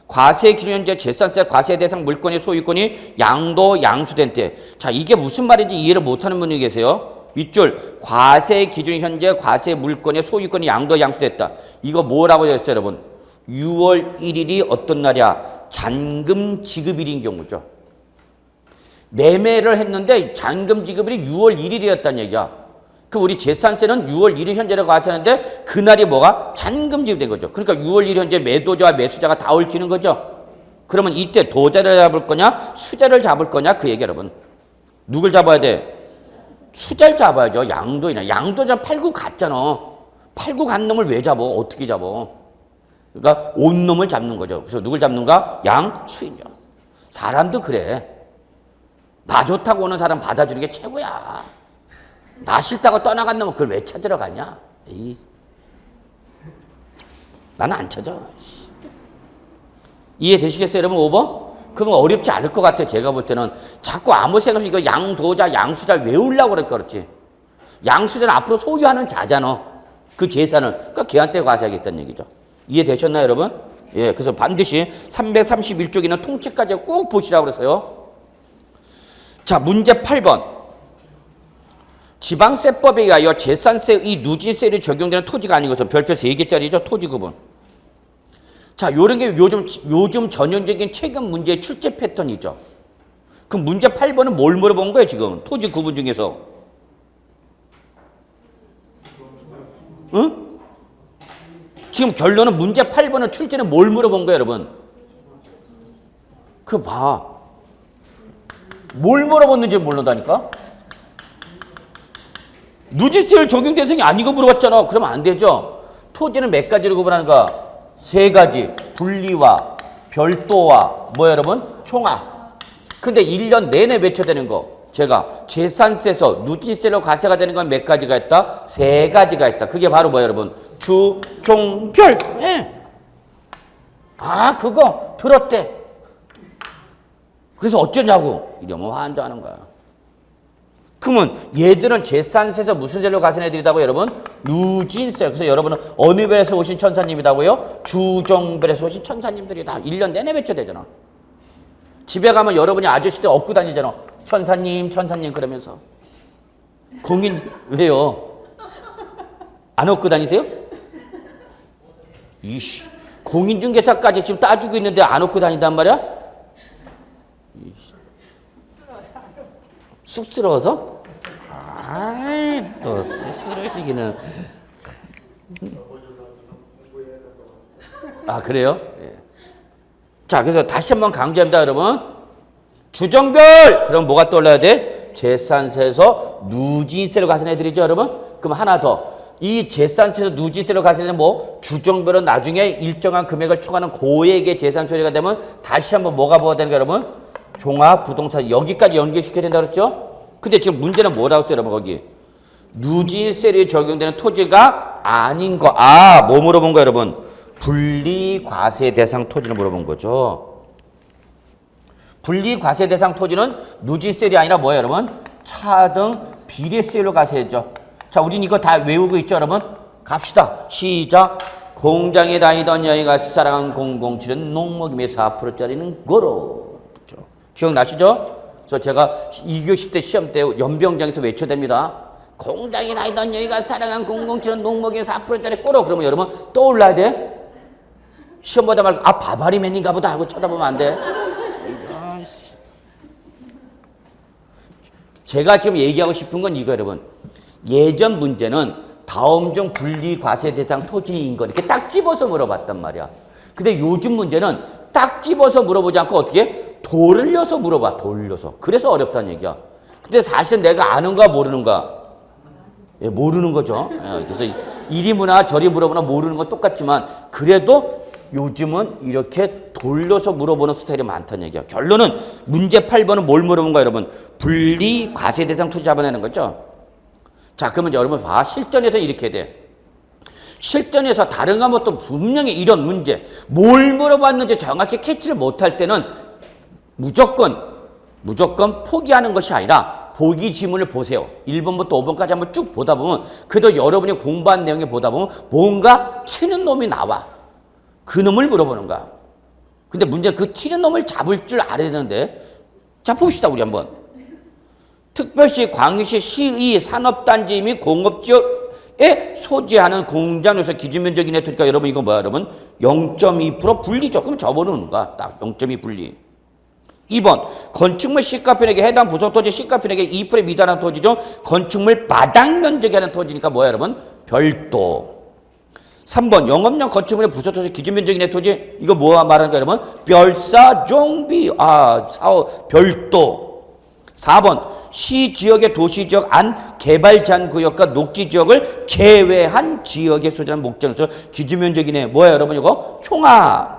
Speaker 1: 과세 기준 현재 재산세 과세 대상 물건의 소유권이 양도 양수된 때. 자, 이게 무슨 말인지 이해를 못하는 분이 계세요. 밑줄 과세 기준 현재 과세 물건의 소유권이 양도 양수됐다. 이거 뭐라고 되어 있어요, 여러분? 6월 1일이 어떤 날이야? 잔금 지급일인 경우죠. 매매를 했는데 잔금 지급일이 6월 1일이었다는 얘기야. 그 우리 재산세는 6월 1일 현재라고 하셨는데 그날이 뭐가? 잔금 지급된 거죠. 그러니까 6월 1일 현재 매도자와 매수자가 다 얽히는 거죠. 그러면 이때 도자를 잡을 거냐 수자를 잡을 거냐 그 얘기 여러분. 누굴 잡아야 돼? 수자를 잡아야죠. 양도이나. 양도자 팔고 갔잖아. 팔고 간 놈을 왜 잡아? 어떻게 잡아? 그러니까 온 놈을 잡는 거죠. 그래서 누굴 잡는가? 양수인이요. 사람도 그래. 나 좋다고 오는 사람 받아주는 게 최고야. 나 싫다고 떠나간 놈은 그걸 왜 찾으러 가냐? 에이. 나는 안 찾아. 이해되시겠어요, 여러분? 5번? 그러면 어렵지 않을 것 같아. 제가 볼 때는 자꾸 아무 생각 없이 이거 양도자, 양수자 외우려고 그럴 거 그렇지. 양수자는 앞으로 소유하는 자잖아. 그 재산을. 그러니까 걔한테 과세하겠다는 얘기죠. 이해되셨나요, 여러분? 예, 그래서 반드시 331쪽에 있는 통치까지 꼭 보시라고 그랬어요. 자, 문제 8번. 지방세법에 의하여 재산세의 누진세율이 적용되는 토지가 아닌 것은 별표 3개짜리죠. 토지 구분. 자, 요런 게 요즘 전형적인 최근 문제의 출제 패턴이죠. 그럼 문제 8번은 뭘 물어본 거예요, 지금? 토지 구분 중에서. 응? 지금 결론은 문제 8번은 출제는 뭘 물어본 거예요, 여러분? 그 봐. 뭘 물어봤는지 모른다니까? 누진세율 적용 대상이 아니고 물어봤잖아. 그러면 안 되죠. 토지는 몇 가지로 구분하는가? 3가지. 분리와 별도와 뭐야 여러분? 총합. 근데 1년 내내 외쳐되는 거. 제가 재산세에서 누진세로 과세가 되는 건 몇 가지가 있다? 3가지가 있다. 그게 바로 뭐야 여러분? 주, 종, 별. 예. 아 그거 들었대. 그래서 어쩌냐고. 이러면 환장하는 거야. 그러면 얘들은 재산세에서 무슨 세로 과세한 애들이다고요, 여러분? 누진세. 그래서 여러분은 어느 별에서 오신 천사님이다고요? 주정별에서 오신 천사님들이다. 1년 내내 외쳐대잖아. 집에 가면 여러분이 아저씨들 업고 다니잖아. 천사님, 천사님 그러면서. 공인 왜요? 안 업고 다니세요? 이씨, 공인중개사까지 지금 따주고 있는데 안 업고 다닌단 말이야? 이씨. 쑥스러워서? 아이, 또 쑥스러우시기는. 아, 그래요? 예. 자, 그래서 다시 한번 강조합니다, 여러분. 주정별! 그럼 뭐가 떠올라야 돼? 재산세에서 누진세로 과세한 애들이죠, 여러분? 그럼 하나 더. 이 재산세에서 누진세로 과세는 뭐? 주정별은 나중에 일정한 금액을 초과하는 고액의 재산 소재가 되면 다시 한번 뭐가 부과되는 거예요, 여러분? 종합부동산 여기까지 연결시켜야 된다 그랬죠? 근데 지금 문제는 뭐라고 써요, 여러분 거기? 누진세율이 적용되는 토지가 아닌 거. 아, 뭐 물어본 거예요, 여러분? 분리과세 대상 토지를 물어본 거죠. 분리과세 대상 토지는 누진세율이 아니라 뭐예요, 여러분? 차등 비례세율로 과세했죠. 자, 우린 이거 다 외우고 있죠, 여러분? 갑시다. 시작. 공장에 다니던 여인가 사랑한 007은 농목임에 4%짜리는 거로. 그렇죠. 기억나시죠? 그래서 제가 2교시 때 시험 때 연병장에서 외쳐댑니다. 공장에 다니던 여인가 사랑한 007은 농목임에 4%짜리 꼬로. 그러면 여러분 떠올라야 돼? 시험 보다 말고 아 바바리맨인가 보다 하고 쳐다보면 안 돼. 제가 지금 얘기하고 싶은 건 이거 여러분. 예전 문제는 다음 중 분리 과세 대상 토지인 거 이렇게 딱 집어서 물어봤단 말이야. 근데 요즘 문제는 딱 집어서 물어보지 않고 어떻게 돌려서 물어봐. 돌려서. 그래서 어렵다는 얘기야. 근데 사실 내가 아는가 모르는가? 예, 모르는 거죠. 예, 그래서 이리 무나 저리 물어보나 모르는 건 똑같지만 그래도 요즘은 이렇게 돌려서 물어보는 스타일이 많다는 얘기야. 결론은 문제 8번은 뭘 물어본가 여러분? 분리 과세 대상 토지 잡아내는 거죠. 자, 그러면 여러분 봐. 실전에서 이렇게 돼. 실전에서 다른 과목도 분명히 이런 문제, 뭘 물어봤는지 정확히 캐치를 못할 때는 무조건 포기하는 것이 아니라 보기 지문을 보세요. 1번부터 5번까지 한번 쭉 보다 보면 그래도 여러분이 공부한 내용에 보다 보면 뭔가 치는 놈이 나와. 그 놈을 물어보는 거야. 근데 문제는 그 치는 놈을 잡을 줄 알아야 되는데 자 봅시다 우리 한번. 특별시, 광역시, 시의 산업단지 및 공업지역에 소재하는 공장에서 기준면적 이내 토지가 여러분 이거 뭐야 여러분? 0.2% 분리죠. 그럼 접어놓는 거야. 딱 0.2 분리. 2번 건축물 시가편액에 해당 부속토지 시가편액의 2%에 미달하는 토지 중 건축물 바닥 면적에 하는 토지니까 뭐야 여러분? 별도. 3번 영업용 건축물의 부속토지 기준면적 이내 토지 이거 뭐가 말하는 거야 여러분? 별사종비 사업 별도. 4번 시지역의 도시지역 안 개발 제한 구역과 녹지 지역을 제외한 지역에 소재하는 목장에서 기준면적 이내 뭐야 여러분 이거? 총합.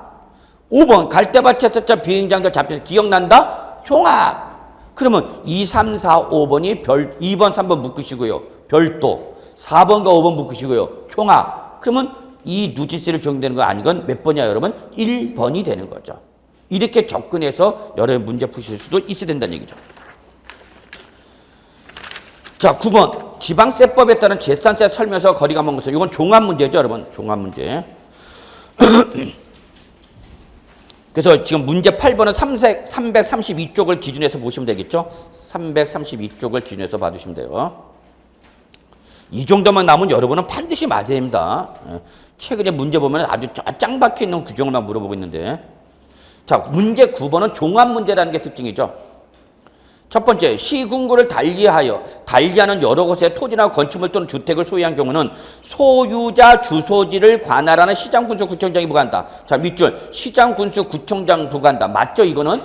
Speaker 1: 5번 갈대밭에서 비행장도 잡혀서 기억난다? 총합. 그러면 2, 3, 4, 5번이 2번, 3번 묶으시고요. 별도. 4번과 5번 묶으시고요. 총합. 그러면 이 누진세를 적용되는 거 아니건 몇 번이야 여러분? 1번이 되는 거죠. 이렇게 접근해서 여러분 문제 푸실 수도 있어야 된다는 얘기죠. 자, 9번 지방세법에 따른 재산세 설명서 거리가 먼 것은 이건 종합 문제죠 여러분. 종합 문제. 그래서 지금 문제 8번은 332쪽을 기준해서 보시면 되겠죠. 332쪽을 기준해서 봐주시면 돼요. 이 정도만 나오면 여러분은 반드시 맞아야 됩니다. 최근에 문제 보면 아주 짱 박혀있는 규정을만 물어보고 있는데 자, 문제 9번은 종합 문제라는 게 특징이죠. 첫 번째, 시군구를 달리하는 여러 곳의 토지나 건축물 또는 주택을 소유한 경우는 소유자 주소지를 관할하는 시장군수 구청장이 부과한다. 자, 밑줄 시장군수 구청장 부과한다. 맞죠 이거는?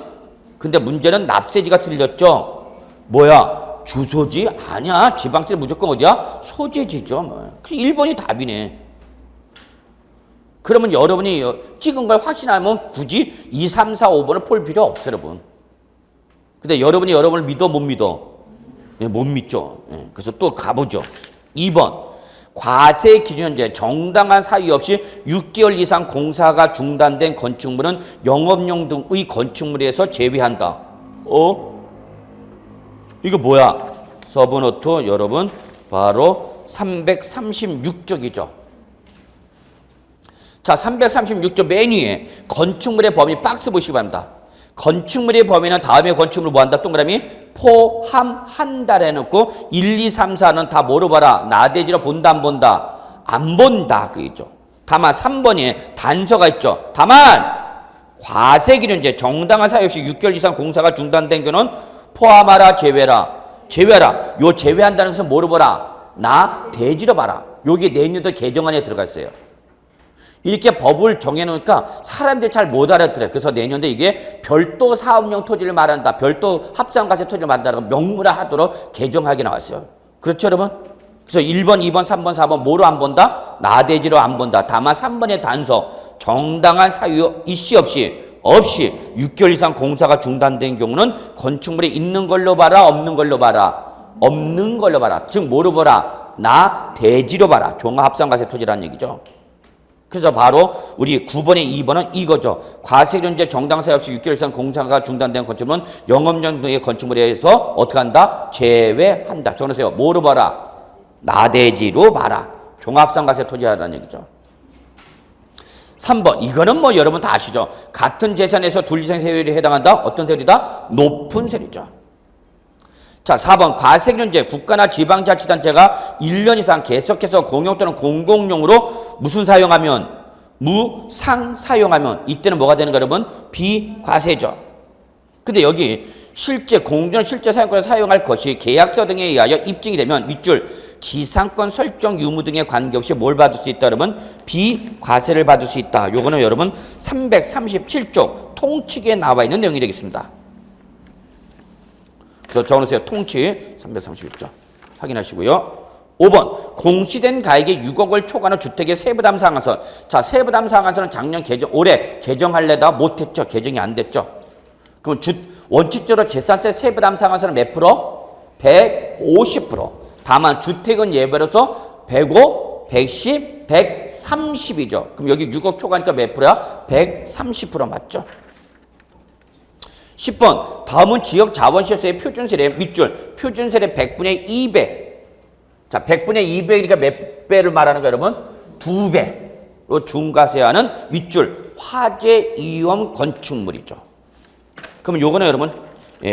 Speaker 1: 근데 문제는 납세지가 틀렸죠. 뭐야? 주소지? 아니야. 지방세 무조건 어디야? 소재지죠. 그래서 1번이 답이네. 그러면 여러분이 찍은 걸 확신하면 굳이 2, 3, 4, 5번을 볼 필요 없어요 여러분. 근데 여러분이 여러분을 믿어 못 믿어? 네, 못 믿죠. 네, 그래서 또 가보죠. 2번 과세 기준제 정당한 사유 없이 6개월 이상 공사가 중단된 건축물은 영업용 등의 건축물에서 제외한다. 이거 뭐야? 서브노트 여러분 바로 336쪽이죠. 자, 336쪽 맨 위에 건축물의 범위 박스 보시기 바랍니다. 건축물의 범위는 다음에 건축물을 뭐한다? 동그라미 포함한다라 해놓고 1, 2, 3, 4는 다 뭐로 봐라? 나대지로 본다 안 본다? 안 본다 그겠죠. 다만 3번에 단서가 있죠. 다만 과세기준제 정당한 사유 없이 6개월 이상 공사가 중단된 경우는 포함하라 제외라. 제외하라. 요 제외한다는 것은 뭐로 봐라? 나 대지로 봐라. 요게 내년도 개정안에 들어가 있어요. 이렇게 법을 정해놓으니까 사람들이 잘 못 알아들어요. 그래서 내년도에 이게 별도 사업용 토지를 말한다. 별도 합산과세 토지를 말한다고 명문화하도록 개정하게 나왔어요. 그렇죠 여러분? 그래서 1번, 2번, 3번, 4번 뭐로 안 본다? 나대지로 안 본다. 다만 3번의 단서 정당한 사유 이씨 없이 6개월 이상 공사가 중단된 경우는 건축물에 있는 걸로 봐라 없는 걸로 봐라. 없는 걸로 봐라. 즉 뭐로 봐라? 나 대지로 봐라. 종합합산과세 토지라는 얘기죠. 그래서 바로 우리 9번에 2번은 이거죠. 과세존재 정당사유 없이 6개월 이상 공사가 중단된 건축물은 영업용 등의 건축물에서 어떻게 한다? 제외한다. 적어놓으세요. 뭐로 봐라? 나대지로 봐라. 종합상가세 토지하라는 얘기죠. 3번 이거는 뭐 여러분 다 아시죠. 같은 재산에서 둘이상 세율에 해당한다. 어떤 세율이다? 높은 세율이죠. 자, 4번 과세균제 국가나 지방자치단체가 1년 이상 계속해서 공용 또는 공공용으로 무슨 사용하면? 무상 사용하면 이때는 뭐가 되는 거 여러분? 비과세죠. 근데 여기 실제 공전 실제 사용권을 사용할 것이 계약서 등에 의하여 입증이 되면 밑줄 지상권 설정 유무 등에 관계없이 뭘 받을 수 있다 여러분? 비과세를 받을 수 있다. 요거는 여러분 337조 통치기에 나와 있는 내용이 되겠습니다. 그래서 적어놓으세요. 통치 331조 확인하시고요. 5번 공시된 가액이 6억을 초과하는 주택의 세부담 상한선. 자, 세부담 상한선은 작년 올해 개정하려다 못했죠. 개정이 안 됐죠. 그럼 원칙적으로 재산세 세부담 상한선은 몇 프로? 150%. 다만 주택은 예외로서 105, 110, 130이죠. 그럼 여기 6억 초과니까 몇 프로야? 130% 맞죠? 10번 다음은 지역 자원시설세의 표준세례 밑줄 표준세례 100분의 2배. 자, 100분의 2배니까 몇 배를 말하는 거예요, 여러분? 2배로 중과세하는 밑줄 화재 위험 건축물이죠. 그럼 요거는 여러분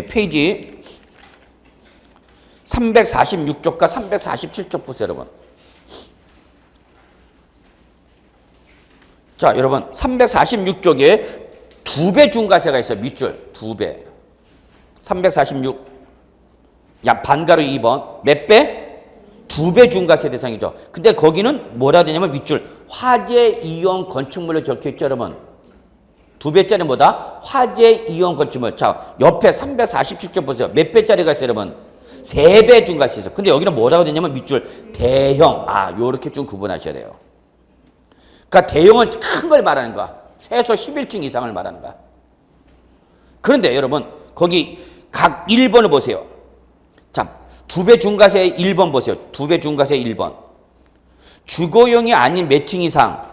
Speaker 1: 페이지 346쪽과 347쪽 보세요, 여러분. 자, 여러분 346쪽에 2배 중과세가 있어요. 밑줄 2배. 346 반가로 2번 몇 배? 2배 중과세 대상이죠. 근데 거기는 뭐라 되냐면 밑줄 화재 위험 건축물로 적혀있죠, 여러분. 2배짜리 뭐다? 화재 위험 건축물. 자, 옆에 347쪽 보세요. 몇 배짜리가 있어요, 여러분? 3배 중과세 있어요. 근데 여기는 뭐라고 되냐면 밑줄 대형. 요렇게 좀 구분하셔야 돼요. 그러니까 대형은 큰 걸 말하는 거야. 최소 11층 이상을 말하는 거야. 그런데 여러분, 거기 각 1번을 보세요. 자, 2배 중과세 1번 보세요. 2배 중과세 1번. 주거용이 아닌 몇 층 이상?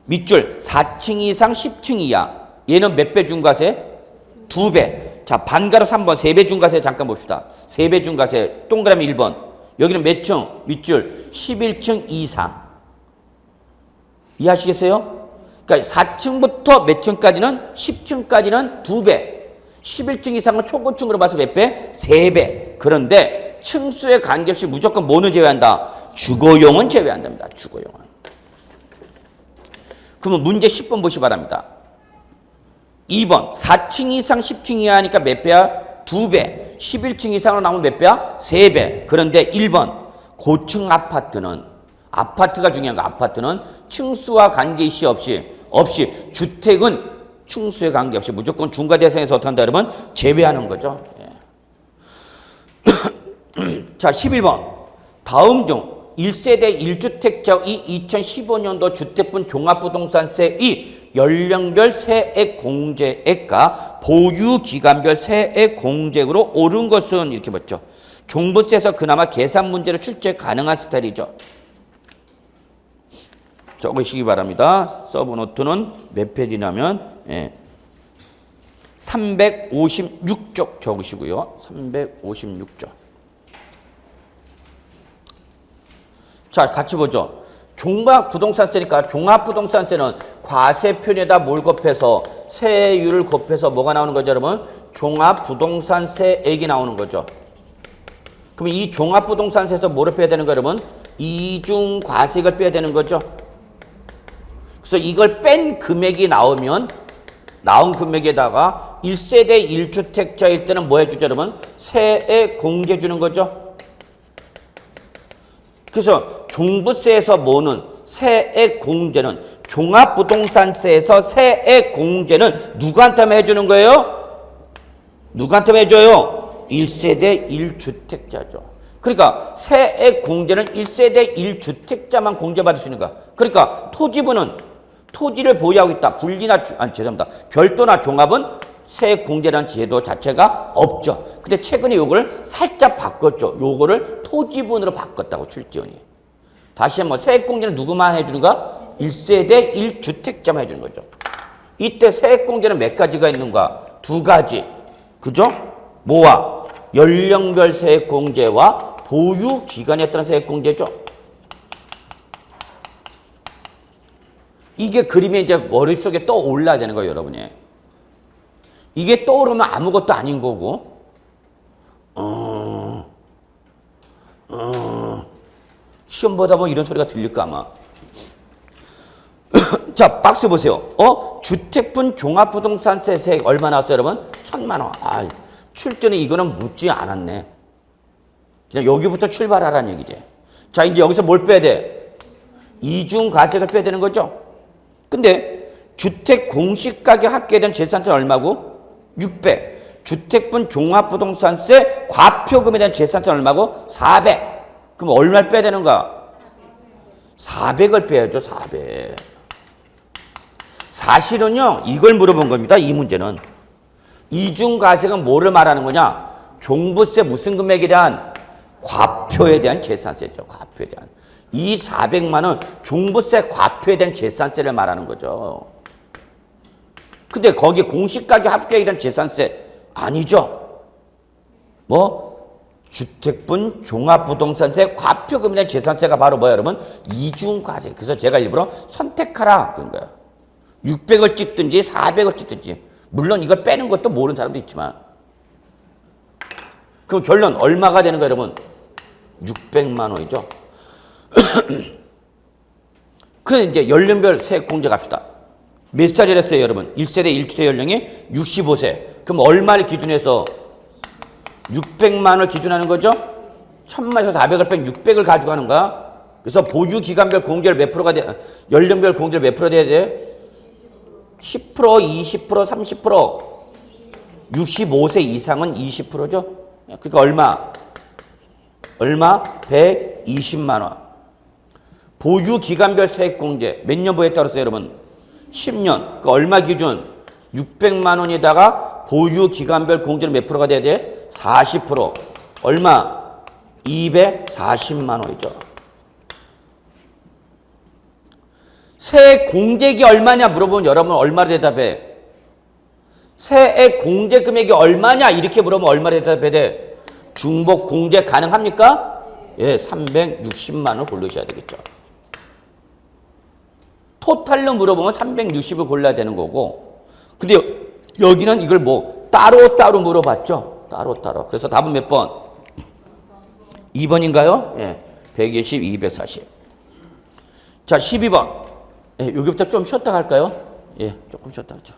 Speaker 1: 밑줄 4층 이상 10층 이하. 얘는 몇 배 중과세? 2배. 자, 반가로 3번 3배 중과세 잠깐 봅시다. 3배 중과세 동그라미 1번. 여기는 몇 층? 밑줄 11층 이상. 이해하시겠어요? 그러니까 4층부터 몇 층까지는 10층까지는 2배. 11층 이상은 초고층으로 봐서 몇 배? 3배. 그런데 층수에 관계없이 무조건 뭐는 제외한다? 주거용은 제외한답니다. 주거용은. 그러면 문제 10번 보시 바랍니다. 2번 4층 이상 10층 이하니까 몇 배야? 2배. 11층 이상으로 나오면 몇 배야? 3배. 그런데 1번 고층 아파트는 아파트가 중요한 거. 아파트는 층수와 관계시 없이 주택은 층수에 관계없이 무조건 중과 대상에서 어떻게 한다 여러분? 제외하는 거죠. 자, 11번 다음 중 1세대 1주택자의 2015년도 주택분 종합부동산세의 연령별 세액 공제액과 보유기간별 세액 공제액으로 오른 것은 이렇게 봤죠. 종부세에서 그나마 계산 문제로 출제 가능한 스타일이죠. 적으시기 바랍니다. 서브노트는 몇 페이지냐면 356쪽 적으시고요. 356쪽. 자, 같이 보죠. 종합부동산세니까 종합부동산세는 과세표에다 뭘 곱해서 세율을 곱해서 뭐가 나오는 거죠, 여러분? 종합부동산세액이 나오는 거죠. 그럼 이 종합부동산세에서 뭐를 빼야 되는 거예요, 여러분? 이중과세액을 빼야 되는 거죠. 그래서 이걸 뺀 금액이 나오면 나온 금액에다가 1세대 1주택자일 때는 뭐 해주죠, 여러분? 세액 공제 주는 거죠. 그래서 종부세에서 모는 세액 공제는 종합부동산세에서 세액 공제는 누구한테만 해주는 거예요? 누구한테만 해줘요? 1세대 1주택자죠. 그러니까 세액 공제는 1세대 1주택자만 공제받을 수 있는 거야. 그러니까 토지부는 토지를 보유하고 있다. 분리나 죄송합니다. 별도나 종합은 세액 공제라는 제도 자체가 없죠. 근데 최근에 요거를 살짝 바꿨죠. 요거를 토지분으로 바꿨다고 출지원이. 다시 한번 세액 공제는 누구만 해주는가? 1세대 1주택자만 해주는 거죠. 이때 세액 공제는 몇 가지가 있는가? 2가지. 그죠? 뭐와? 연령별 세액 공제와 보유 기간에 따른 세액 공제죠. 이게 그림이 이제 머릿속에 떠올라야 되는 거예요, 여러분이. 이게 떠오르면 아무것도 아닌 거고, 시험 보다 보면 이런 소리가 들릴까 아마. 자, 박스 보세요. 주택분 종합부동산세 세액 얼마 나왔어요, 여러분? 1,000만 원. 아, 출전에 이거는 묻지 않았네. 그냥 여기부터 출발하라는 얘기지. 자, 이제 여기서 뭘 빼야 돼? 이중과세를 빼야 되는 거죠. 근데 주택 공시가격 합계에 대한 재산세는 얼마고? 600. 주택분 종합부동산세 과표금에 대한 재산세는 얼마고? 400. 그럼 얼마를 빼야 되는가? 400을 빼야죠, 400. 사실은요, 이걸 물어본 겁니다, 이 문제는. 이중과세가 뭐를 말하는 거냐? 종부세 무슨 금액에 대한? 과표에 대한 재산세죠, 과표에 대한. 이 400만 원 종부세 과표에 대한 재산세를 말하는 거죠. 근데 거기 공시가격 합계에 대한 재산세 아니죠? 뭐? 주택분 종합부동산세 과표금에 대한 재산세가 바로 뭐야, 여러분? 이중과세. 그래서 제가 일부러 선택하라 그런 거예요. 600을 찍든지 400을 찍든지. 물론 이걸 빼는 것도 모르는 사람도 있지만. 그럼 결론 얼마가 되는 거예요, 여러분? 600만 원이죠. 그래 이제 연령별 세액 공제 갑시다. 몇 살이랬어요, 여러분? 1세대 1주택 연령이 65세. 그럼 얼마를 기준해서 600만 원을 기준하는 거죠? 1000만에서 400을 뺀 600을 가지고 하는 거야. 그래서 보유 기간별 공제를 몇 프로가 돼? 연령별 공제를 몇 프로 돼야 돼? 10%, 20%, 30%. 65세 이상은 20%죠? 그러니까 얼마? 120만 원. 보유 기간별 세액 공제 몇 년 보였다고 그랬어요, 여러분? 10년. 그러니까 얼마 기준? 600만 원에다가 보유 기간별 공제는 몇 프로가 돼야 돼? 40%. 얼마? 240만 원이죠. 세액 공제액이 얼마냐 물어보면 여러분 얼마를 대답해? 세액 공제 금액이 얼마냐 이렇게 물어보면 얼마를 대답해야 돼? 중복 공제 가능합니까? 예, 360만 원 고르셔야 되겠죠. 토탈로 물어보면 360을 골라야 되는 거고. 근데 여기는 이걸 뭐 따로 물어봤죠. 따로. 그래서 답은 몇 번? 2번인가요? 예, 120, 240. 자, 12번. 예, 여기부터 좀 쉬었다 갈까요? 예, 조금 쉬었다 하죠.